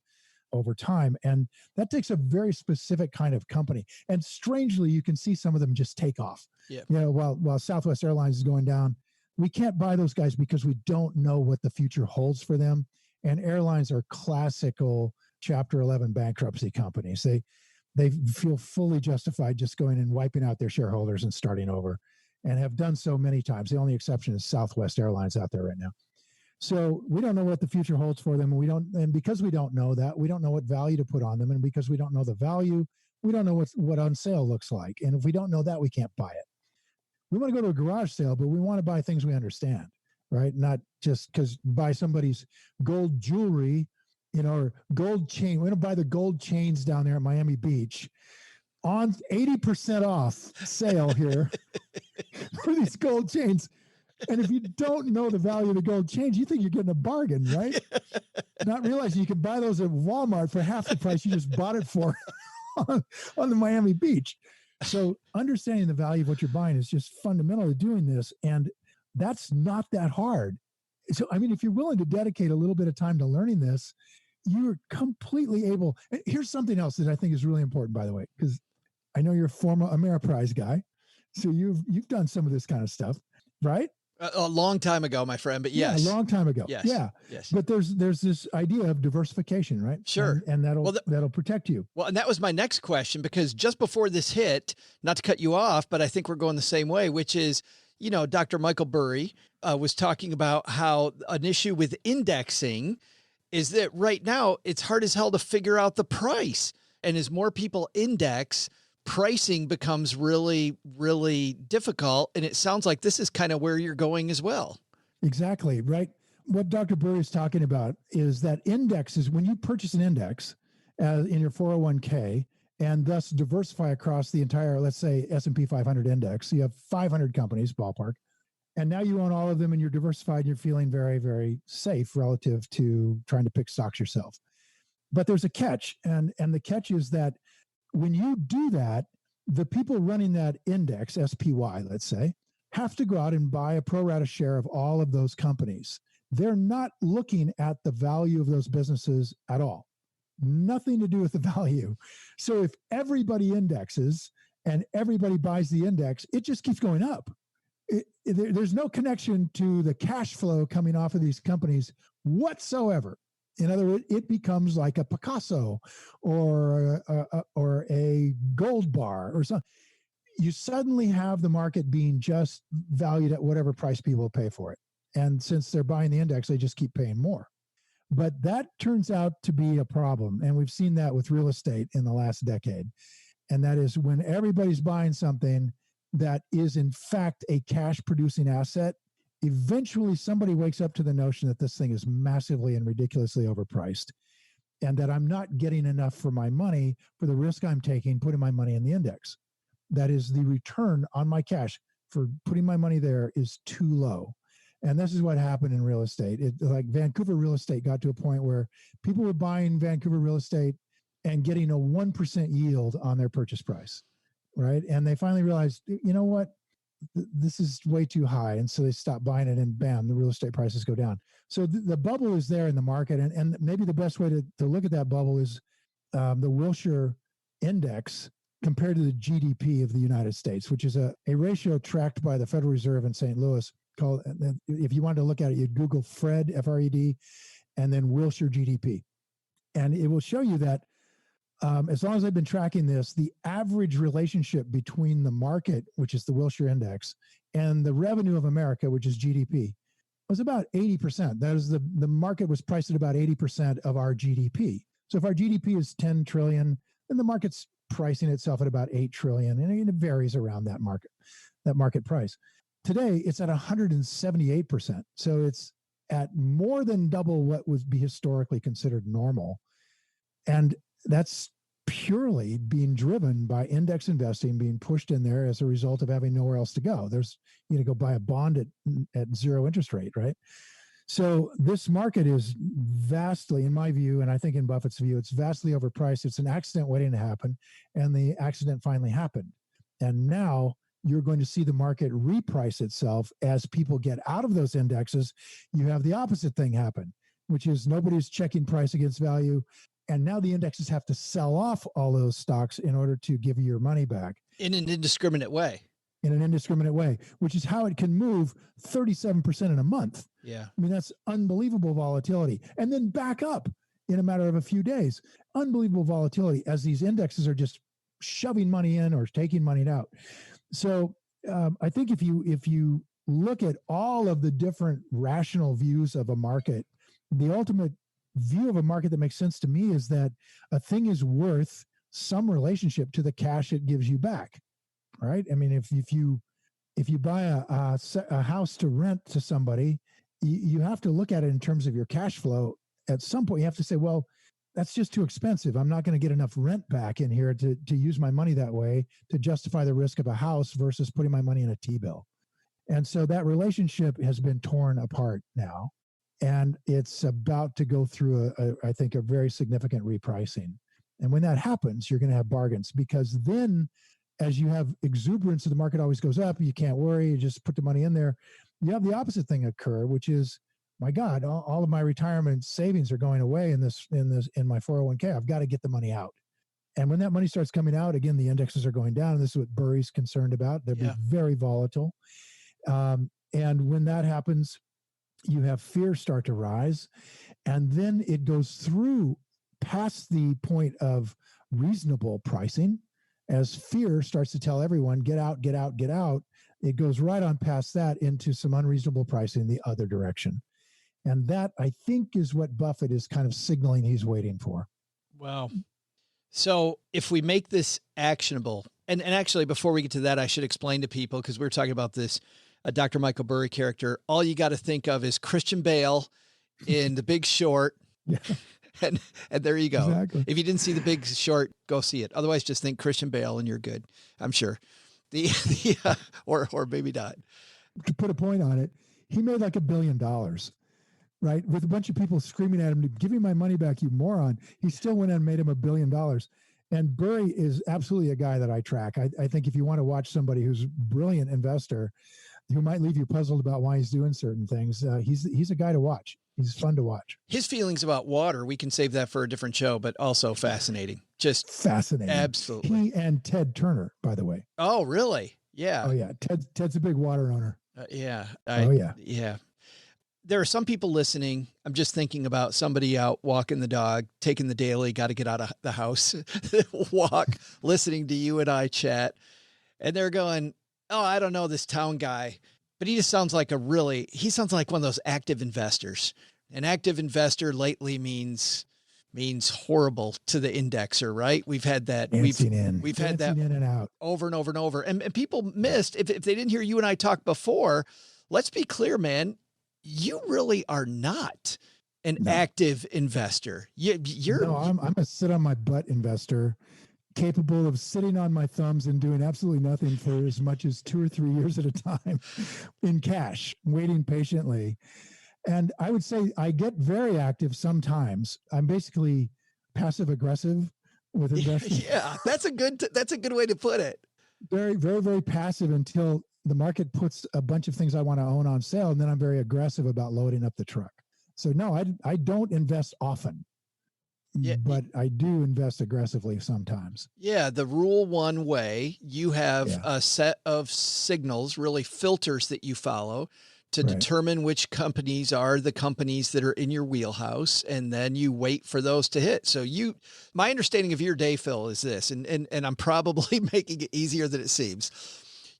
over time. And that takes a very specific kind of company. And strangely, you can see some of them just take off. Yeah. You know, while Southwest Airlines is going down, we can't buy those guys because we don't know what the future holds for them. And airlines are classical Chapter 11 bankruptcy companies. They feel fully justified just going and wiping out their shareholders and starting over, and have done so many times. The only exception is Southwest Airlines out there right now. So we don't know what the future holds for them. And because we don't know that, we don't know what value to put on them. And because we don't know the value, we don't know what on sale looks like. And if we don't know that, we can't buy it. We want to go to a garage sale, but we want to buy things we understand, right? Not just because buy somebody's gold jewelry, you know, or gold chain. We don't buy the gold chains down there at Miami Beach on 80% off sale here for these gold chains. And if you don't know the value of the gold chains, you think you're getting a bargain, right? Not realizing you can buy those at Walmart for half the price you just bought it for on the Miami Beach. So understanding the value of what you're buying is just fundamental to doing this. And that's not that hard. So, I mean, if you're willing to dedicate a little bit of time to learning this, you're completely able. Here's something else that I think is really important, by the way, because I know you're a former Ameriprise guy. So you've done some of this kind of stuff, right? A long time ago, my friend, but yes. Yeah, a long time ago. Yes. Yeah. Yes. But there's this idea of diversification, right? Sure. And that'll protect you. Well, and that was my next question, because just before this hit, not to cut you off, but I think we're going the same way, which is, you know, Dr. Michael Burry was talking about how an issue with indexing is that right now it's hard as hell to figure out the price. And as more people index, pricing becomes really, really difficult. And it sounds like this is kind of where you're going as well. Exactly. Right. What Dr. Burry is talking about is that indexes, when you purchase an index in your 401k and thus diversify across the entire, let's say, S&P 500 index, you have 500 companies, ballpark, and now you own all of them and you're diversified and you're feeling very, very safe relative to trying to pick stocks yourself. But there's a catch. And the catch is that when you do that, the people running that index, SPY, let's say, have to go out and buy a pro rata share of all of those companies. They're not looking at the value of those businesses at all. Nothing to do with the value. So if everybody indexes and everybody buys the index, it just keeps going up. There's no connection to the cash flow coming off of these companies whatsoever. In other words, it becomes like a Picasso or a gold bar or something. You suddenly have the market being just valued at whatever price people pay for it. And since they're buying the index, they just keep paying more. But that turns out to be a problem. And we've seen that with real estate in the last decade. And that is when everybody's buying something that is in fact a cash producing asset, eventually somebody wakes up to the notion that this thing is massively and ridiculously overpriced and that I'm not getting enough for my money for the risk I'm taking putting my money in the index. That is, the return on my cash for putting my money there is too low. And this is what happened in real estate. Like Vancouver real estate got to a point where people were buying Vancouver real estate and getting a 1% yield on their purchase price, right? And they finally realized, you know what? This is way too high. And so they stop buying it and bam, the real estate prices go down. So the bubble is there in the market. And maybe the best way to look at that bubble is the Wilshire Index compared to the GDP of the United States, which is a ratio tracked by the Federal Reserve in St. Louis called, if you wanted to look at it, you'd Google FRED, F-R-E-D, and then Wilshire GDP. And it will show you that as long as I've been tracking this, the average relationship between the market, which is the Wilshire Index, and the revenue of America, which is GDP, was about 80%. That is, the market was priced at about 80% of our GDP. So if our GDP is 10 trillion, then the market's pricing itself at about 8 trillion, and it varies around that market price. Today, it's at 178%. So it's at more than double what would be historically considered normal. And that's purely being driven by index investing being pushed in there as a result of having nowhere else to go. You go buy a bond at zero interest rate, right? So this market is vastly, in my view, and I think in Buffett's view, it's vastly overpriced. It's an accident waiting to happen, and the accident finally happened. And now you're going to see the market reprice itself as people get out of those indexes. You have the opposite thing happen, which is nobody's checking price against value. And now the indexes have to sell off all those stocks in order to give you your money back. In an indiscriminate way. In an indiscriminate way, which is how it can move 37% in a month. Yeah. I mean, that's unbelievable volatility. And then back up in a matter of a few days. Unbelievable volatility as these indexes are just shoving money in or taking money out. So I think if you look at all of the different rational views of a market, the ultimate view of a market that makes sense to me is that a thing is worth some relationship to the cash it gives you back. Right? I mean, if you buy a house to rent to somebody, you have to look at it in terms of your cash flow. At some point, you have to say, well, that's just too expensive. I'm not going to get enough rent back in here to use my money that way to justify the risk of a house versus putting my money in a T-bill. And so that relationship has been torn apart now, and it's about to go through I think a very significant repricing. And when that happens, you're going to have bargains, because then as you have exuberance of the market always goes up, you can't worry, you just put the money in there. You have the opposite thing occur, which is, my God, all of my retirement savings are going away in my 401k. I've got to get the money out. And when that money starts coming out, again, the indexes are going down. And this is what Burry's concerned about. They'll be very volatile. And when that happens, you have fear start to rise. And then it goes through past the point of reasonable pricing. As fear starts to tell everyone, get out, get out, get out, it goes right on past that into some unreasonable pricing in the other direction. And that, I think, is what Buffett is kind of signaling he's waiting for. Wow. So if we make this actionable, and actually before we get to that, I should explain to people, because we were talking about this Dr. Michael Burry character, all you got to think of is Christian Bale in The Big Short. Yeah. And there you go. Exactly. If you didn't see The Big Short, go see it. Otherwise, just think Christian Bale and you're good. I'm sure. Or maybe not. To put a point on it, he made like $1 billion, right? With a bunch of people screaming at him to give me my money back, you moron. He still went and made him $1 billion. And Burry is absolutely a guy that I track. I think if you want to watch somebody who's a brilliant investor, who might leave you puzzled about why he's doing certain things, he's a guy to watch. He's fun to watch. His feelings about water, we can save that for a different show, but also fascinating. Just fascinating. Absolutely. He and Ted Turner, by the way. Oh, really? Yeah. Oh, yeah. Ted's a big water owner. Yeah. Yeah. There are some people listening. I'm just thinking about somebody out walking the dog, taking the daily, got to get out of the house, walk, listening to you and I chat. And they're going, oh, I don't know this town guy. But he just sounds like he sounds like one of those active investors. An active investor lately means horrible to the indexer, right? We've had that. We've had that in and out over and over and over. And people missed, if they didn't hear you and I talk before, let's be clear, man, you really are not an active investor. I'm a sit on my butt investor, capable of sitting on my thumbs and doing absolutely nothing for as much as 2 or 3 years at a time in cash, waiting patiently. And I would say I get very active sometimes. I'm basically passive aggressive with investing. Yeah, that's a good way to put it. Very, very, very passive until the market puts a bunch of things I want to own on sale. And then I'm very aggressive about loading up the truck. So no, I don't invest often. Yeah, but I do invest aggressively sometimes. Yeah. The rule one way, you have a set of signals, really filters that you follow to determine which companies are the companies that are in your wheelhouse. And then you wait for those to hit. So my understanding of your day, Phil, is this, and I'm probably making it easier than it seems.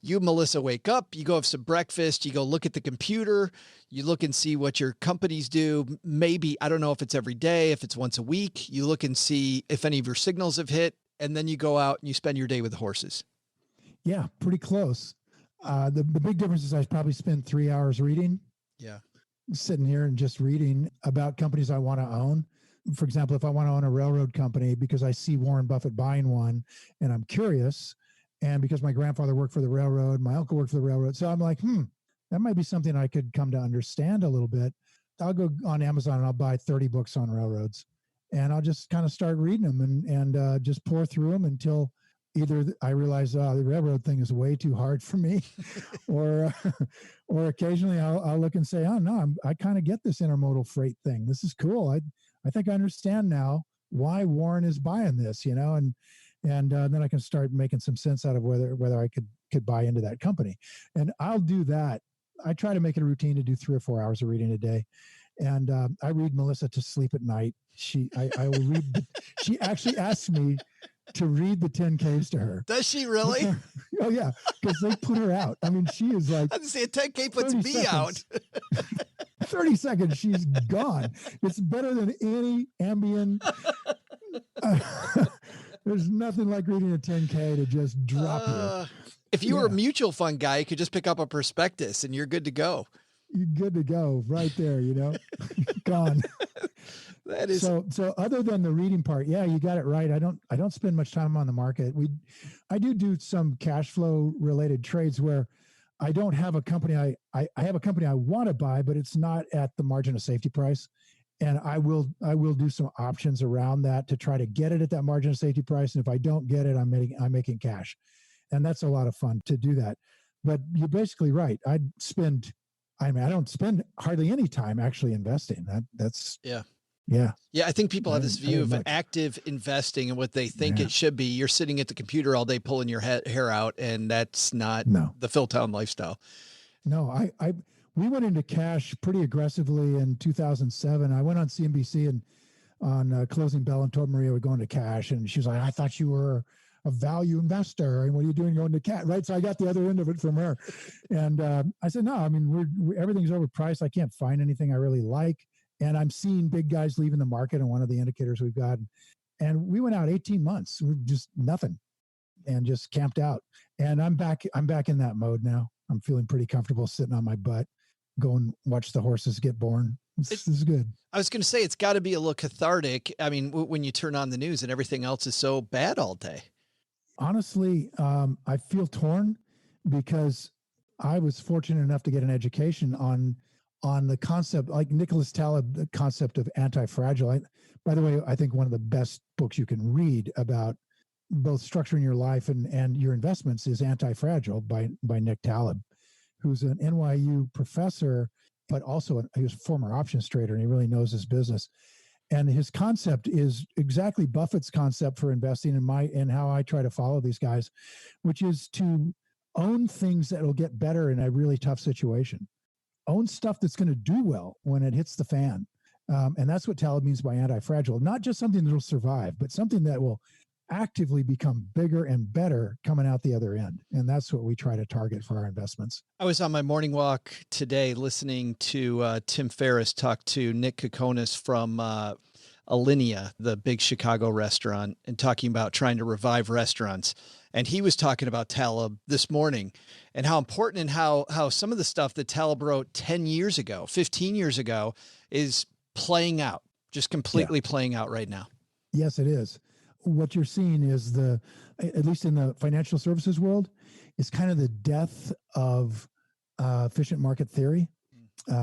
You, Melissa, wake up, you go have some breakfast, you go look at the computer, you look and see what your companies do. Maybe, I don't know if it's every day, if it's once a week, you look and see if any of your signals have hit, and then you go out and you spend your day with the horses. Yeah, pretty close. The big difference is I probably spend 3 hours reading. Yeah. Sitting here and just reading about companies I want to own. For example, if I want to own a railroad company because I see Warren Buffett buying one and I'm curious, and because my grandfather worked for the railroad, my uncle worked for the railroad. So I'm like, that might be something I could come to understand a little bit. I'll go on Amazon and I'll buy 30 books on railroads, and I'll just kind of start reading them and just pour through them until either I realize the railroad thing is way too hard for me, or occasionally I'll look and say, oh no, I kind of get this intermodal freight thing. This is cool. I think I understand now why Warren is buying this, and then I can start making some sense out of whether I could buy into that company. And I'll do that. I try to make it a routine to do 3 or 4 hours of reading a day. And I read Melissa to sleep at night. I will read. She actually asks me to read the 10Ks to her. Does she really? Oh yeah, because they put her out. I mean, she is like. I say a 10K puts me seconds. Out. 30 seconds, she's gone. It's better than any Ambien. There's nothing like reading a 10K to just drop you. If you were a mutual fund guy, you could just pick up a prospectus and you're good to go. You're good to go right there, gone. That is so other than the reading part, yeah, you got it right. I don't spend much time on the market. I do some cash flow related trades where I don't have a company. I have a company I want to buy, but it's not at the margin of safety price. And I will do some options around that to try to get it at that margin of safety price. And if I don't get it, I'm making cash. And that's a lot of fun to do that. But you're basically right. I don't spend hardly any time actually investing. That's yeah. Yeah. Yeah. I think people have this view of active investing and what they think it should be. You're sitting at the computer all day pulling your hair out, and that's not the Philtown lifestyle. No, we went into cash pretty aggressively in 2007. I went on CNBC and on Closing Bell and told Maria we're going to cash. And she was like, I thought you were a value investor. And what are you doing going to cash? Right. So I got the other end of it from her. And I said, no, I mean, everything's overpriced. I can't find anything I really like. And I'm seeing big guys leaving the market, and one of the indicators we've got. And we went out 18 months, we just nothing, and just camped out. And I'm back in that mode now. I'm feeling pretty comfortable sitting on my butt, go and watch the horses get born. This is good. I was going to say, it's got to be a little cathartic. I mean, when you turn on the news and everything else is so bad all day. Honestly, I feel torn because I was fortunate enough to get an education on the concept, like Nicholas Taleb, the concept of anti-fragile. By the way, I think one of the best books you can read about both structuring your life and your investments is Anti-Fragile by Nick Taleb, who's an NYU professor, but also he was a former options trader, and he really knows his business. And his concept is exactly Buffett's concept for investing in how I try to follow these guys, which is to own things that will get better in a really tough situation. Own stuff that's going to do well when it hits the fan. And that's what Taleb means by anti-fragile. Not just something that will survive, but something that will actively become bigger and better coming out the other end. And that's what we try to target for our investments. I was on my morning walk today listening to Tim Ferriss talk to Nick Kokonis from Alinea, the big Chicago restaurant, and talking about trying to revive restaurants. And he was talking about Taleb this morning and how important and how some of the stuff that Taleb wrote 10 years ago, 15 years ago is playing out, just completely playing out right now. Yes, it is. What you're seeing is at least in the financial services world, is kind of the death of efficient market theory,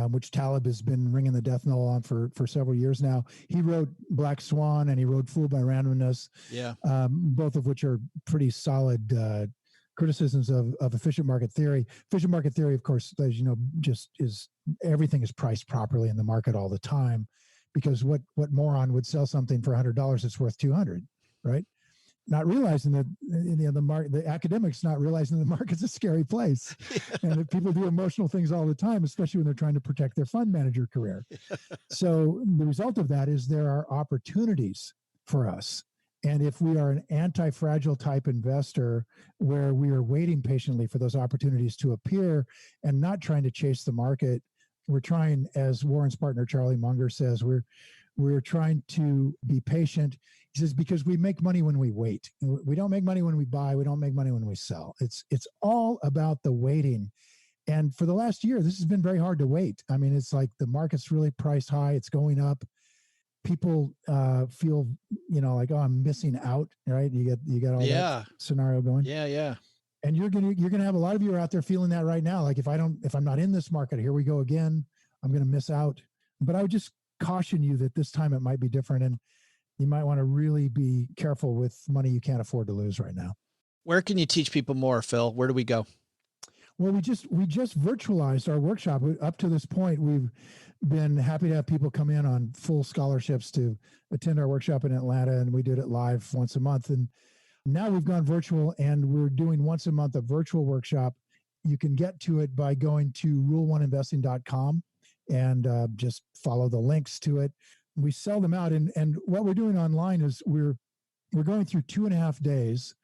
which Taleb has been ringing the death knell on for several years now. He wrote Black Swan and he wrote Fooled by Randomness, both of which are pretty solid criticisms of efficient market theory. Efficient market theory, of course, as you know, just is everything is priced properly in the market all the time, because what moron would sell something for $100 it's worth $200, right? Not realizing that the academics not realizing the market's a scary place, and that people do emotional things all the time, especially when they're trying to protect their fund manager career. So the result of that is there are opportunities for us. And if we are an anti-fragile type investor where we are waiting patiently for those opportunities to appear and not trying to chase the market, we're trying, as Warren's partner Charlie Munger says, we're trying to be patient. He says, because we make money when we wait. We don't make money when we buy. We don't make money when we sell. It's all about the waiting. And for the last year, this has been very hard to wait. I mean, it's like the market's really priced high. It's going up. People feel, like, oh, I'm missing out, right? You got all that scenario going. Yeah. And you're gonna have a lot of you out there feeling that right now. Like if I'm not in this market, here we go again, I'm gonna miss out. But I would just caution you that this time it might be different, and you might want to really be careful with money you can't afford to lose right now. Where can you teach people more, Phil? Where do we go? Well, we just virtualized our workshop. Up to this point, we've been happy to have people come in on full scholarships to attend our workshop in Atlanta, and we did it live once a month. And now we've gone virtual, and we're doing once a month a virtual workshop. You can get to it by going to rule1investing.com and just follow the links to it. We sell them out, and what we're doing online is we're going through 2.5 days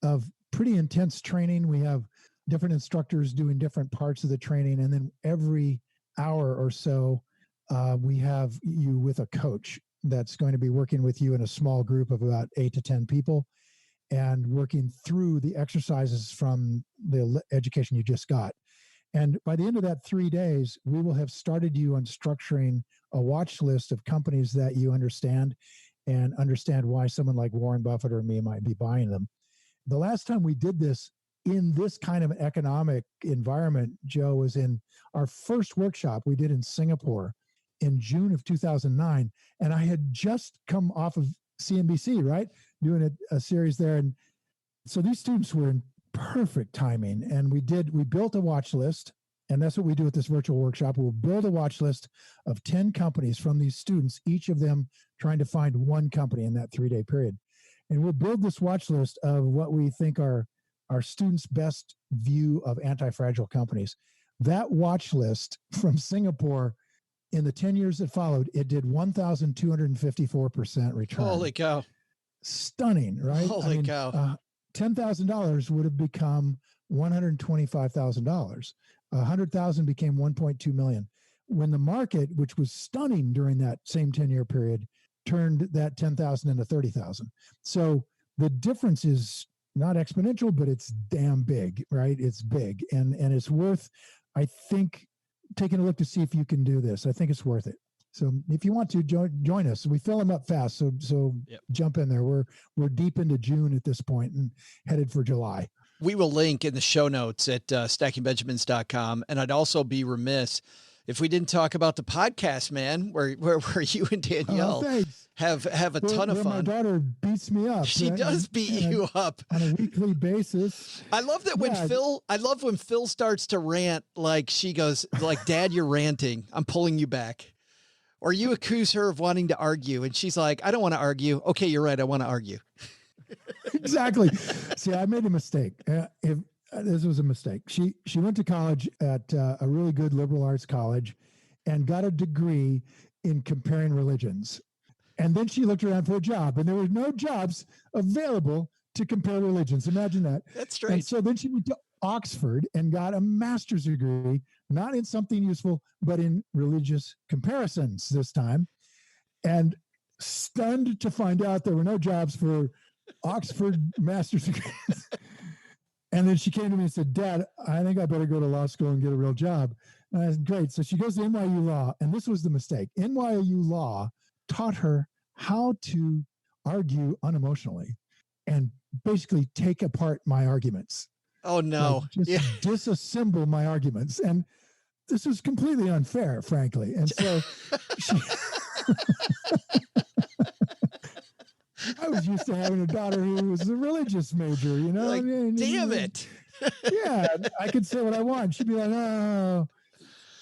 of pretty intense training. We have different instructors doing different parts of the training, and then every hour or so, we have you with a coach that's going to be working with you in a small group of about 8 to 10 people and working through the exercises from the education you just got. And by the end of that 3 days, we will have started you on structuring a watch list of companies that you understand and understand why someone like Warren Buffett or me might be buying them. The last time we did this in this kind of economic environment, Joe, was in our first workshop we did in Singapore in June of 2009. And I had just come off of CNBC, right? Doing a series there. And so these students were in perfect timing. And we built a watch list. And that's what we do at this virtual workshop. We'll build a watch list of 10 companies from these students, each of them trying to find one company in that 3-day period. And we'll build this watch list of what we think are our students' best view of anti-fragile companies. That watch list from Singapore, in the 10 years that followed, it did 1,254% return. Holy cow. Stunning, right? Holy cow. $10,000 would have become $125,000. 100,000 became 1.2 million. When the market, which was stunning during that same 10-year period, turned that 10,000 into 30,000. So the difference is not exponential, but it's damn big, right? It's big. And it's worth, I think, taking a look to see if you can do this. I think it's worth it. So if you want to join us, we fill them up fast. So yep. Jump in there. We're deep into June at this point and headed for July. We will link in the show notes at stackingbenjamins.com. And I'd also be remiss if we didn't talk about the podcast, man, where you and Danielle have a ton of fun. My daughter beats me up. She does beat you up on a weekly basis. I love that when Phil starts to rant, like she goes like, "Dad, you're ranting. I'm pulling you back." Or you accuse her of wanting to argue, and she's like, "I don't want to argue." Okay, you're right. I want to argue. Exactly. See, I made a mistake. This was a mistake. She went to college at a really good liberal arts college and got a degree in comparing religions. And then she looked around for a job, and there were no jobs available to compare religions. Imagine that. That's strange. And so then she went to Oxford and got a master's degree, not in something useful, but in religious comparisons this time. And stunned to find out there were no jobs for Oxford master's degrees. And then she came to me and said, "Dad, I think I better go to law school and get a real job." And I said, "Great." So she goes to NYU Law. And this was the mistake. NYU Law taught her how to argue unemotionally and basically take apart my arguments. Oh, no. Like disassemble my arguments. And this was completely unfair, frankly. And so I was used to having a daughter who was a religious major, you know? Like, damn it. Yeah, I could say what I want. She'd be like, "Oh."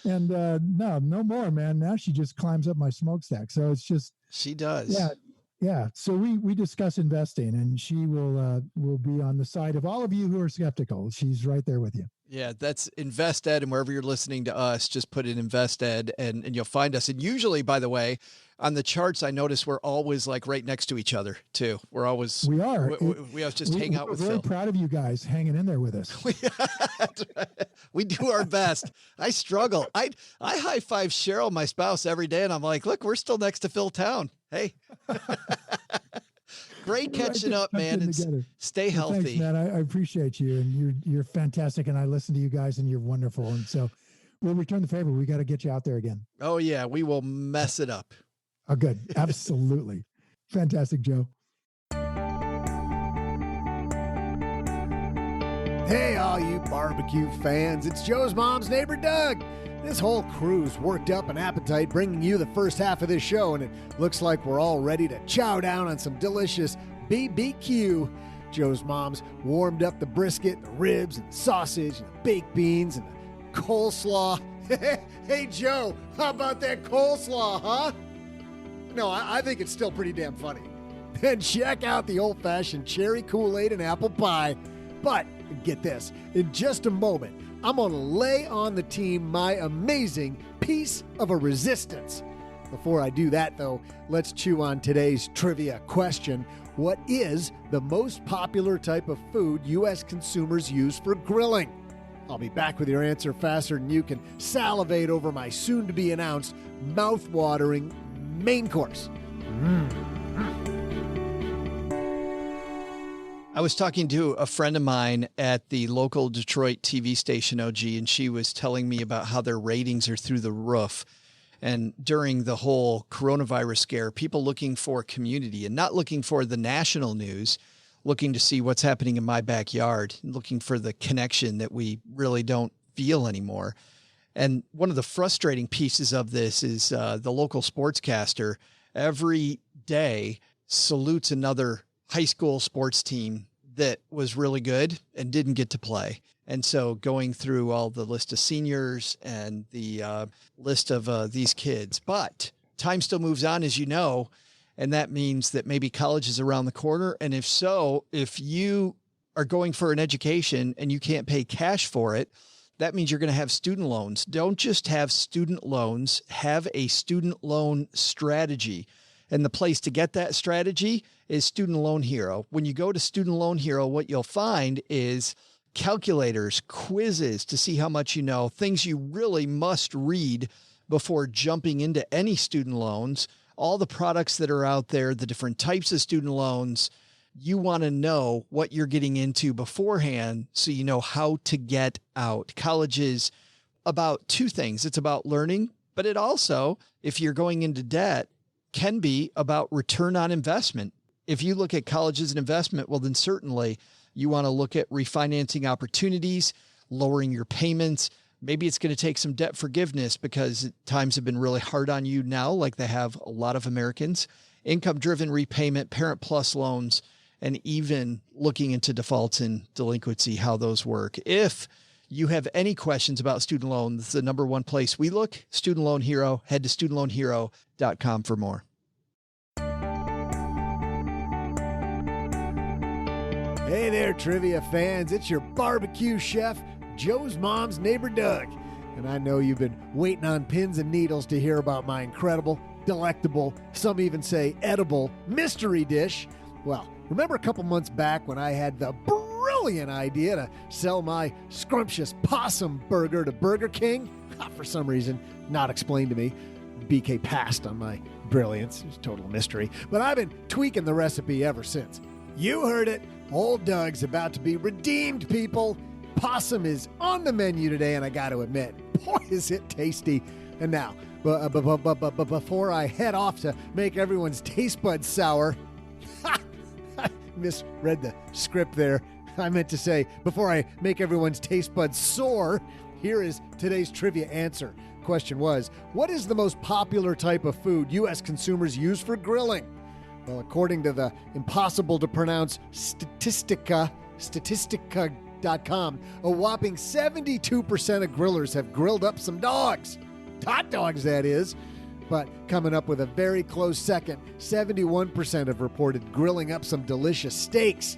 And no more, man. Now she just climbs up my smokestack. So it's just. She does. Yeah. So we discuss investing, and she will be on the side of all of you who are skeptical. She's right there with you. Yeah, that's InvestEd, and wherever you're listening to us, just put in InvestEd and you'll find us. And usually, by the way, on the charts, I notice we're always like right next to each other too. We always hang out with Phil. We're very proud of you guys hanging in there with us. We do our best. I struggle. I high five Cheryl, my spouse, every day, and I'm like, "Look, we're still next to Phil Town. Hey." Great catching up, man, and stay healthy. Thanks, man. I appreciate you, and you're fantastic, and I listen to you guys, and you're wonderful. And so we'll return the favor. We got to get you out there again. Oh, yeah. We will mess it up. Oh, good. Absolutely. Fantastic, Joe. Hey, all you barbecue fans. It's Joe's mom's neighbor, Doug. This whole crew's worked up an appetite bringing you the first half of this show, and it looks like we're all ready to chow down on some delicious BBQ. Joe's mom's warmed up the brisket, the ribs, and the sausage, and the baked beans, and the coleslaw. Hey, Joe, how about that coleslaw, huh? No, I think it's still pretty damn funny. Then check out the old-fashioned cherry Kool-Aid and apple pie. But get this, in just a moment, I'm going to lay on the team my amazing piece of a resistance. Before I do that, though, let's chew on today's trivia question. What is the most popular type of food U.S. consumers use for grilling? I'll be back with your answer faster than you can salivate over my soon-to-be-announced mouth-watering main course. I was talking to a friend of mine at the local Detroit TV station, OG, and she was telling me about how their ratings are through the roof. And during the whole coronavirus scare, people looking for community and not looking for the national news, looking to see what's happening in my backyard, looking for the connection that we really don't feel anymore. And one of the frustrating pieces of this is the local sportscaster every day salutes another high school sports team that was really good and didn't get to play. And so going through all the list of seniors and the list of these kids, but time still moves on, as you know, and that means that maybe college is around the corner. And if so, if you are going for an education and you can't pay cash for it, that means you're going to have student loans. Don't just have student loans, have a student loan strategy. And the place to get that strategy is Student Loan Hero. When you go to Student Loan Hero, what you'll find is calculators, quizzes to see how much you know, things you really must read before jumping into any student loans, all the products that are out there, the different types of student loans. You want to know what you're getting into beforehand so you know how to get out. College is about two things. It's about learning, but it also, if you're going into debt, can be about return on investment. If you look at college as an investment, well, then certainly you want to look at refinancing opportunities, lowering your payments. Maybe it's going to take some debt forgiveness because times have been really hard on you now, like they have a lot of Americans. Income-driven repayment, Parent Plus loans, and even looking into defaults and delinquency, how those work. If you have any questions about student loans, this is the number one place we look. Student Loan Hero. Head to studentloanhero.com for more. Hey there, trivia fans. It's your barbecue chef, Joe's mom's neighbor, Doug. And I know you've been waiting on pins and needles to hear about my incredible, delectable, some even say edible mystery dish. Well, remember a couple months back when I had the brilliant idea to sell my scrumptious possum burger to Burger King? For some reason, not explained to me. BK passed on my brilliance. It was a total mystery. But I've been tweaking the recipe ever since. You heard it. Old Doug's about to be redeemed, people. Possum is on the menu today, and I got to admit, boy, is it tasty. And now, before I head off to make everyone's taste buds sour, I misread the script there. I meant to say, before I make everyone's taste buds sore, here is today's trivia answer. Question was, what is the most popular type of food U.S. consumers use for grilling? Well, according to the impossible-to-pronounce Statistica.com, a whopping 72% of grillers have grilled up some dogs. Hot dogs, that is. But coming up with a very close second, 71% have reported grilling up some delicious steaks.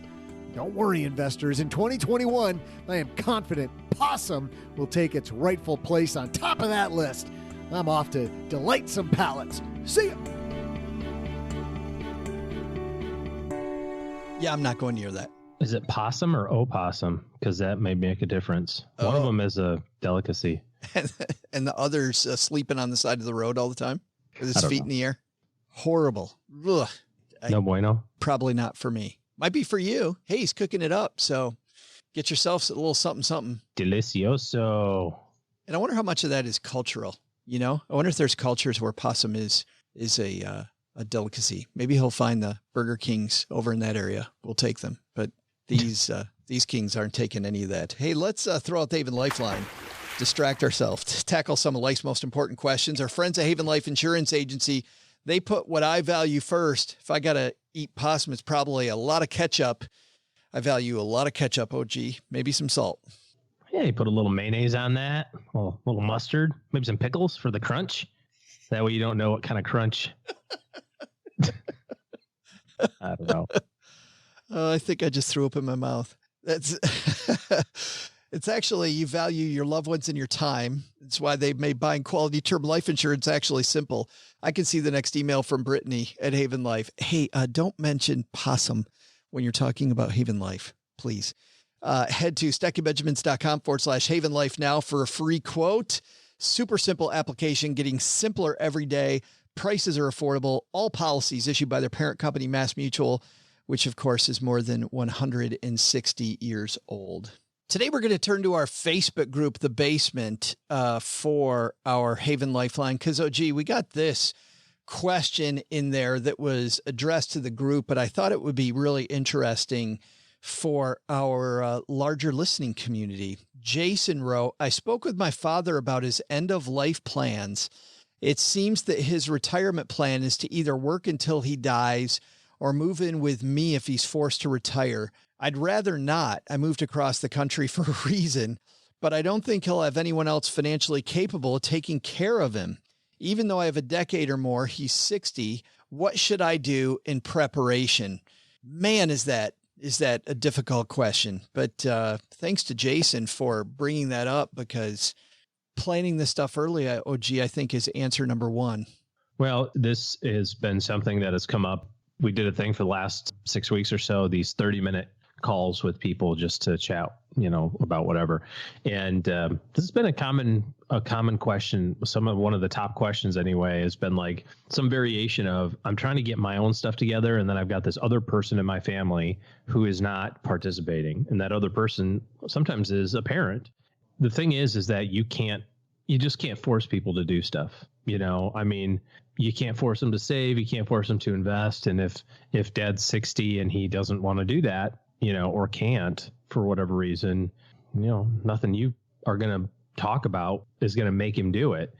Don't worry, investors. In 2021, I am confident possum will take its rightful place on top of that list. I'm off to delight some palates. See ya! Yeah, I'm not going near that. Is it possum or opossum? Because that may make a difference. One of them is a delicacy. And the other's sleeping on the side of the road all the time with his feet in the air. Horrible. Ugh. No bueno. Probably not for me. Might be for you. Hey, he's cooking it up. So get yourself a little something, something. Delicioso. And I wonder how much of that is cultural. You know, I wonder if there's cultures where possum is a delicacy. Maybe he'll find the Burger Kings over in that area. We'll take them. But these kings aren't taking any of that. Hey, let's throw out the Haven Lifeline. Distract ourselves to tackle some of life's most important questions. Our friends at Haven Life Insurance Agency, they put what I value first. If I got to eat possum, it's probably a lot of ketchup I value a lot of ketchup, OG, maybe some salt. Yeah, you put a little mayonnaise on that, a little mustard, maybe some pickles for the crunch. That way you don't know what kind of crunch. I don't know. I think I just threw up in my mouth. That's it's actually, you value your loved ones and your time. It's why they made buying quality term life insurance actually simple. I can see the next email from Brittany at Haven Life. Hey, don't mention possum when you're talking about Haven Life, please. Head to stackingbenjamins.com/Haven Life now for a free quote. Super simple application, getting simpler every day. Prices are affordable. All policies issued by their parent company, Mass Mutual, which of course is more than 160 years old. Today, we're going to turn to our Facebook group, The Basement, for our Haven Lifeline. Because, we got this question in there that was addressed to the group, but I thought it would be really interesting for our larger listening community. Jason wrote, I spoke with my father about his end-of-life plans. It seems that his retirement plan is to either work until he dies or move in with me if he's forced to retire. I'd rather not. I moved across the country for a reason, but I don't think he'll have anyone else financially capable of taking care of him. Even though I have a decade or more, he's 60. What should I do in preparation? Man, is that a difficult question, but thanks to Jason for bringing that up, because planning this stuff early, OG, I think is answer number one. Well, this has been something that has come up. We did a thing for the last 6 weeks or so, these 30-minute calls with people just to chat, about whatever. And this has been a common question. One of the top questions anyway has been like some variation of, I'm trying to get my own stuff together, and then I've got this other person in my family who is not participating, and that other person sometimes is a parent. The thing is that you just can't force people to do stuff. You can't force them to save. You can't force them to invest. And if dad's 60 and he doesn't want to do that, or can't for whatever reason, nothing you are going to talk about is going to make him do it.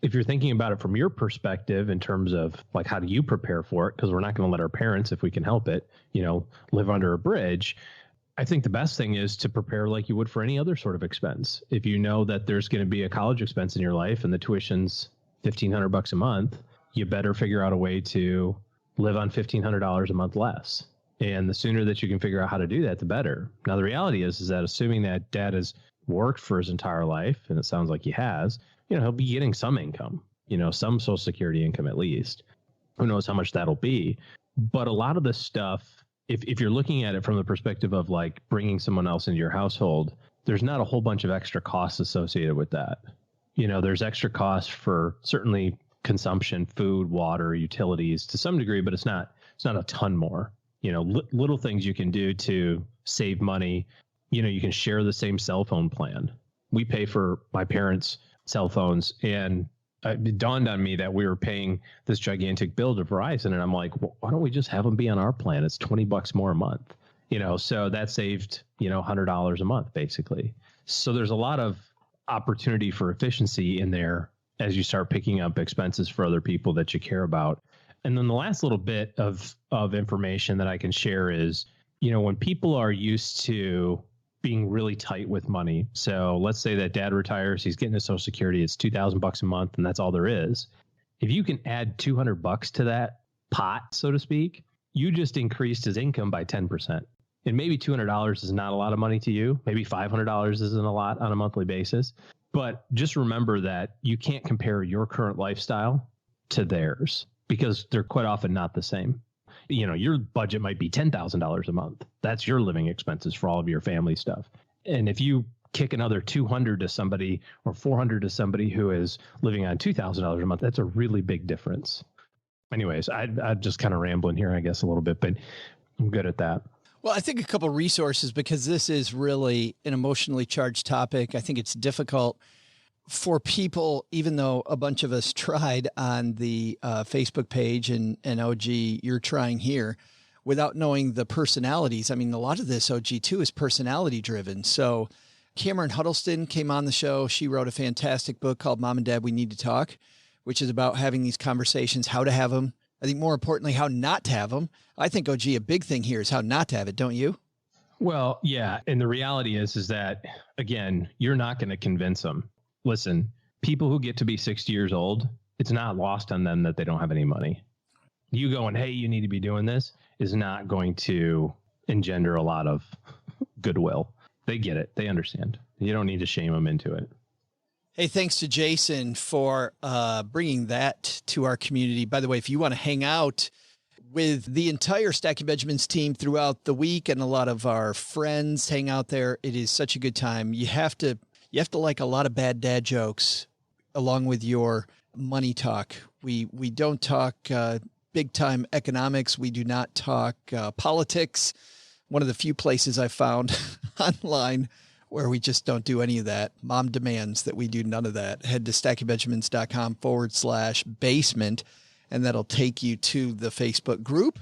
If you're thinking about it from your perspective in terms of like, how do you prepare for it? Because we're not going to let our parents, if we can help it, live under a bridge. I think the best thing is to prepare like you would for any other sort of expense. If you know that there's going to be a college expense in your life and the tuition's $1,500 a month, you better figure out a way to live on $1,500 a month less. And the sooner that you can figure out how to do that, the better. Now, the reality is that assuming that dad has worked for his entire life, and it sounds like he has, he'll be getting some income, some Social Security income at least. Who knows how much that'll be. But a lot of this stuff, if you're looking at it from the perspective of like bringing someone else into your household, there's not a whole bunch of extra costs associated with that. There's extra costs for certainly consumption, food, water, utilities to some degree, but it's not a ton more. Little things you can do to save money. You can share the same cell phone plan. We pay for my parents' cell phones, and it dawned on me that we were paying this gigantic bill to Verizon, and I'm like, well, why don't we just have them be on our plan? It's $20 more a month, so that saved, $100 a month basically. So there's a lot of opportunity for efficiency in there as you start picking up expenses for other people that you care about. And then the last little bit of information that I can share is, when people are used to being really tight with money. So let's say that dad retires, he's getting his Social Security, it's $2,000 a month, and that's all there is. If you can add $200 to that pot, so to speak, you just increased his income by 10%. And maybe $200 is not a lot of money to you. Maybe $500 isn't a lot on a monthly basis. But just remember that you can't compare your current lifestyle to theirs, because they're quite often not the same. Your budget might be $10,000 a month. That's your living expenses for all of your family stuff. And if you kick another $200 to somebody or $400 to somebody who is living on $2,000 a month, that's a really big difference. Anyways, I'm just kind of rambling here, I guess, a little bit, but I'm good at that. Well, I think a couple of resources, because this is really an emotionally charged topic. I think it's difficult for people, even though a bunch of us tried on the Facebook page and OG, you're trying here, without knowing the personalities. I mean, a lot of this OG too is personality driven. So Cameron Huddleston came on the show. She wrote a fantastic book called Mom and Dad, We Need to Talk, which is about having these conversations, how to have them. I think more importantly, how not to have them. I think, OG, a big thing here is how not to have it, don't you? Well, yeah. And the reality is that, again, you're not going to convince them. Listen, people who get to be 60 years old, it's not lost on them that they don't have any money. You going, hey, you need to be doing this is not going to engender a lot of goodwill. They get it. They understand. You don't need to shame them into it. Hey, thanks to Jason for bringing that to our community. By the way, if you want to hang out with the entire Stacking Benjamins team throughout the week and a lot of our friends hang out there, it is such a good time. You have to like a lot of bad dad jokes along with your money talk. We don't talk big time economics. We do not talk politics. One of the few places I found online where we just don't do any of that. Mom demands that we do none of that. Head to stackingbenjamins.com/basement, and that'll take you to the Facebook group.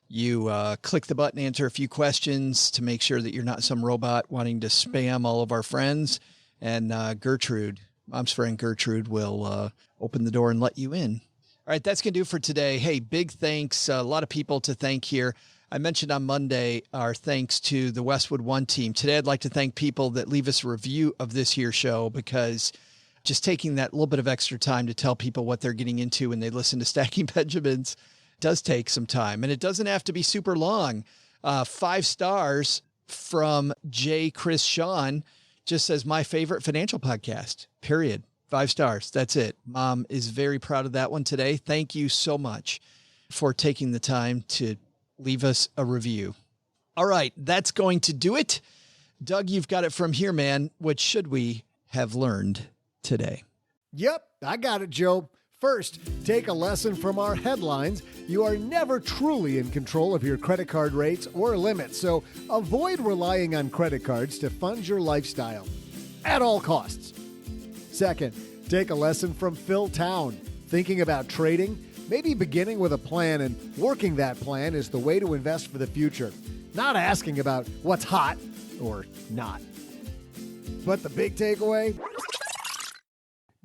You click the button, answer a few questions to make sure that you're not some robot wanting to spam all of our friends. And Gertrude, Mom's friend Gertrude, will open the door and let you in. All right, that's going to do for today. Hey, big thanks. A lot of people to thank here. I mentioned on Monday our thanks to the Westwood One team. Today, I'd like to thank people that leave us a review of this here show, because just taking that little bit of extra time to tell people what they're getting into when they listen to Stacking Benjamins does take some time. And it doesn't have to be super long. 5 stars from J. Chris Sean just says, my favorite financial podcast, period. 5 stars. That's it. Mom is very proud of that one today. Thank you so much for taking the time to leave us a review. All right, that's going to do it. Doug, you've got it from here, man. What should we have learned today? Yep, I got it, Joe. First, take a lesson from our headlines. You are never truly in control of your credit card rates or limits, so avoid relying on credit cards to fund your lifestyle at all costs. Second, take a lesson from Phil Town. Thinking about trading? Maybe beginning with a plan and working that plan is the way to invest for the future. Not asking about what's hot or not. But the big takeaway?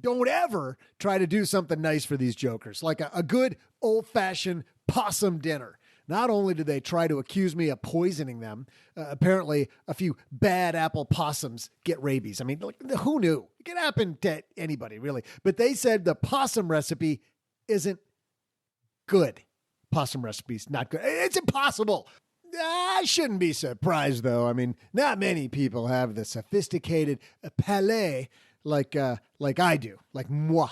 Don't ever try to do something nice for these jokers, like a good old-fashioned possum dinner. Not only did they try to accuse me of poisoning them, apparently a few bad apple possums get rabies. I mean, who knew? It could happen to anybody, really. But they said the possum recipe isn't good. Possum recipe's not good. It's impossible. I shouldn't be surprised, though. I mean, not many people have the sophisticated palate like I do, like moi.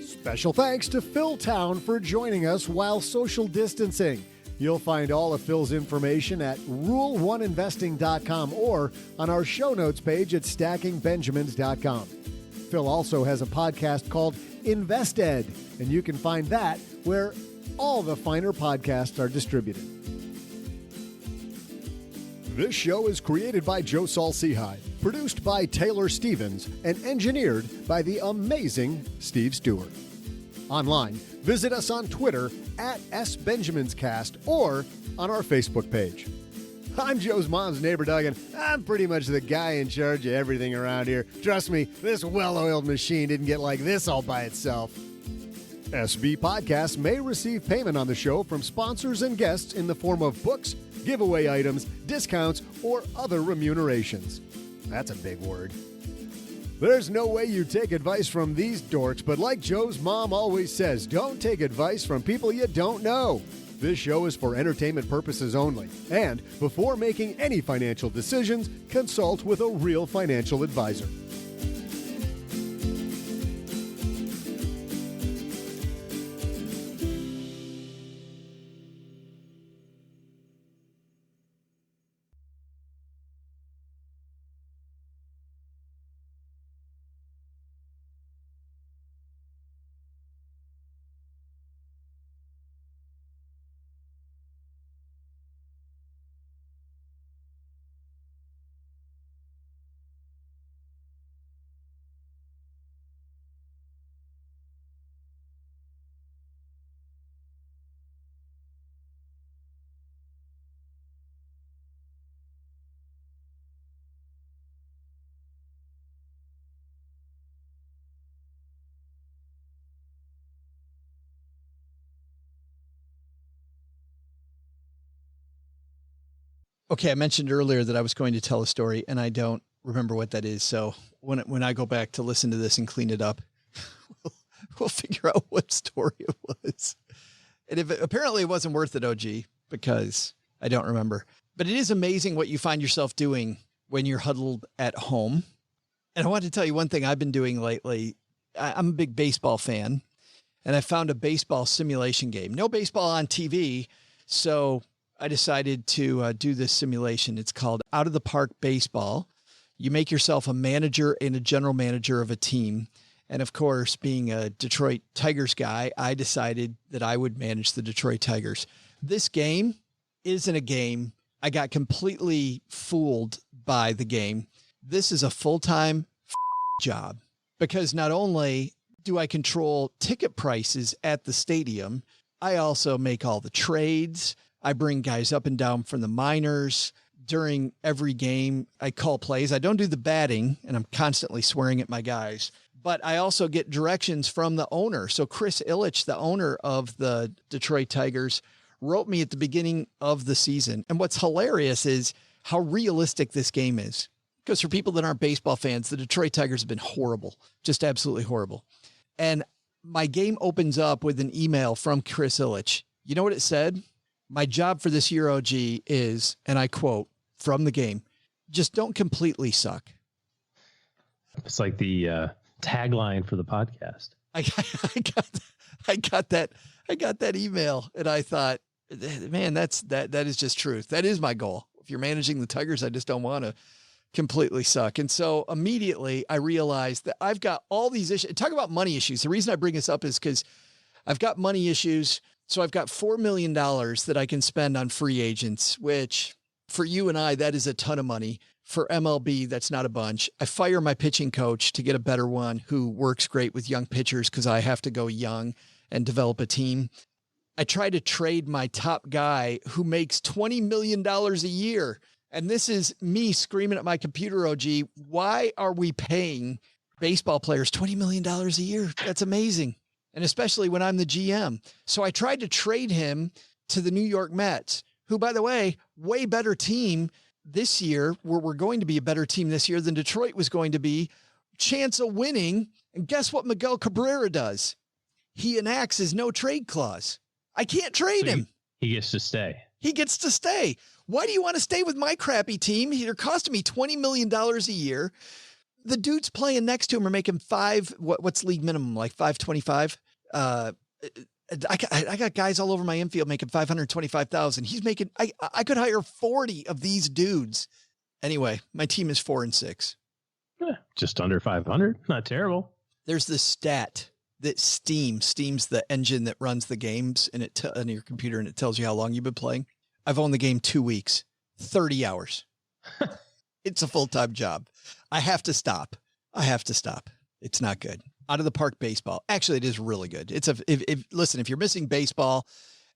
Special thanks to Phil Town for joining us while social distancing. You'll find all of Phil's information at rule1investing.com or on our show notes page at stackingbenjamins.com. Phil also has a podcast called InvestEd, and you can find that where all the finer podcasts are distributed. This show is created by Joe Saul-Sehy, produced by Taylor Stevens, and engineered by the amazing Steve Stewart. Online, visit us on Twitter at SBenjaminsCast or on our Facebook page. I'm Joe's mom's neighbor, Doug, and I'm pretty much the guy in charge of everything around here. Trust me, this well-oiled machine didn't get like this all by itself. SB Podcasts may receive payment on the show from sponsors and guests in the form of books, giveaway items, discounts, or other remunerations. That's a big word. There's no way you take advice from these dorks, but like Joe's mom always says, don't take advice from people you don't know. This show is for entertainment purposes only, and before making any financial decisions, consult with a real financial advisor. Okay, I mentioned earlier that I was going to tell a story, and I don't remember what that is. So when I go back to listen to this and clean it up, we'll figure out what story it was. And if apparently it wasn't worth it, OG, because I don't remember. But it is amazing what you find yourself doing when you're huddled at home. And I want to tell you one thing I've been doing lately. I'm a big baseball fan, and I found a baseball simulation game. No baseball on TV, so I decided to do this simulation. It's called Out of the Park Baseball. You make yourself a manager and a general manager of a team. And of course, being a Detroit Tigers guy, I decided that I would manage the Detroit Tigers. This game isn't a game. I got completely fooled by the game. This is a full-time job, because not only do I control ticket prices at the stadium, I also make all the trades. I bring guys up and down from the minors. During every game, I call plays. I don't do the batting, and I'm constantly swearing at my guys, but I also get directions from the owner. So Chris Ilitch, the owner of the Detroit Tigers, wrote me at the beginning of the season. And what's hilarious is how realistic this game is. Because for people that aren't baseball fans, the Detroit Tigers have been horrible, just absolutely horrible. And my game opens up with an email from Chris Ilitch. You know what it said? My job for this year, OG, is, and I quote from the game, just don't completely suck. It's like the tagline for the podcast. I got that email, and I thought, man, that is just truth. That is my goal. If you're managing the Tigers, I just don't want to completely suck. And so immediately I realized that I've got all these issues. Talk about money issues. The reason I bring this up is because I've got money issues. So I've got $4 million that I can spend on free agents, which for you and I, that is a ton of money. For MLB, that's not a bunch. I fire my pitching coach to get a better one who works great with young pitchers because I have to go young and develop a team. I try to trade my top guy who makes $20 million a year. And this is me screaming at my computer, OG, why are we paying baseball players $20 million a year? That's amazing. And especially when I'm the GM. So I tried to trade him to the New York Mets, who, by the way, way better team this year. We're going to be a better team this year than Detroit was going to be. Chance of winning. And guess what Miguel Cabrera does? He enacts his no trade clause. I can't trade him. He gets to stay. He gets to stay. Why do you want to stay with my crappy team? They're costing me $20 million a year. The dudes playing next to him are making what's league minimum, like 525? I got guys all over my infield making 525,000. He's making, I could hire 40 of these dudes. Anyway, my team is 4-6. Just under 500. Not terrible. There's this stat that Steam's the engine that runs the games and on your computer, and it tells you how long you've been playing. I've owned the game 2 weeks, 30 hours. It's a full-time job. I have to stop. It's not good. Out of the Park Baseball. Actually, it is really good. Listen, if you're missing baseball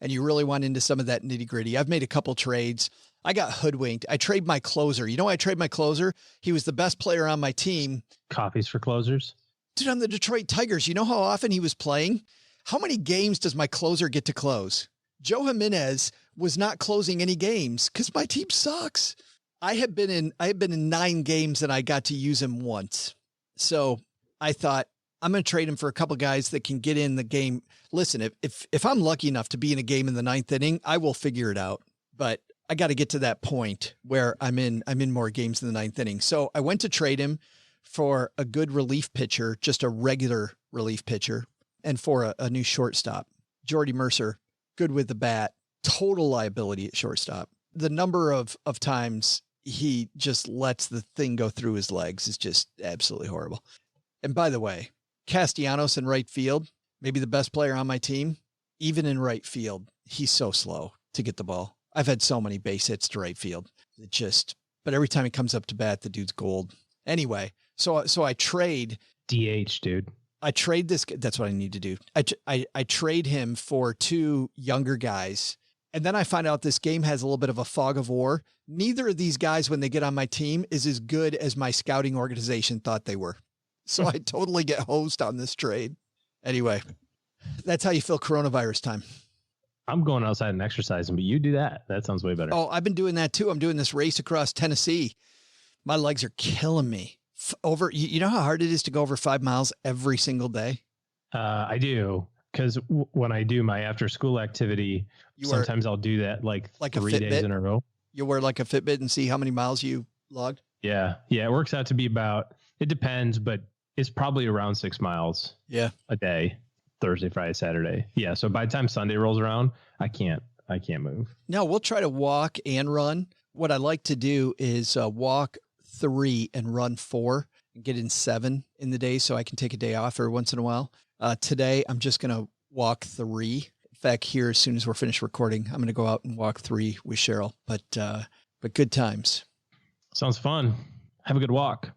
and you really want into some of that nitty gritty, I've made a couple trades. I got hoodwinked. I trade my closer. You know why I trade my closer? He was the best player on my team. Coffees for closers. Dude, I'm the Detroit Tigers. You know how often he was playing? How many games does my closer get to close? Joe Jimenez was not closing any games because my team sucks. I have been in 9 games and I got to use him once. So I thought I'm going to trade him for a couple guys that can get in the game. Listen, if I'm lucky enough to be in a game in the 9th inning, I will figure it out. But I got to get to that point where I'm in more games in the 9th inning. So I went to trade him for a good relief pitcher, just a regular relief pitcher, and for a new shortstop. Jordy Mercer, good with the bat, total liability at shortstop. The number of times he just lets the thing go through his legs is just absolutely horrible. And by the way, Castellanos in right field, maybe the best player on my team, even in right field, he's so slow to get the ball. I've had so many base hits to right field. But every time he comes up to bat, the dude's gold. Anyway, so I trade DH, dude. I trade this. That's what I need to do. I trade him for 2 younger guys. And then I find out this game has a little bit of a fog of war. Neither of these guys, when they get on my team, is as good as my scouting organization thought they were. So I totally get hosed on this trade. Anyway, that's how you feel coronavirus time. I'm going outside and exercising, but you do that. That sounds way better. Oh, I've been doing that too. I'm doing this race across Tennessee. My legs are killing me. You know how hard it is to go over 5 miles every single day? I do. Because when I do my after school activity, sometimes I'll do that like 3 days in a row. You wear like a Fitbit and see how many miles you logged? Yeah. Yeah. It works out to be it depends, but it's probably around 6 miles a day, Thursday, Friday, Saturday. Yeah. So by the time Sunday rolls around, I can't move. No, we'll try to walk and run. What I like to do is walk 3 and run 4 and get in 7 in the day so I can take a day off every once in a while. Today, I'm just going to walk 3. In fact, here, as soon as we're finished recording, I'm going to go out and walk 3 with Cheryl, but good times. Sounds fun. Have a good walk.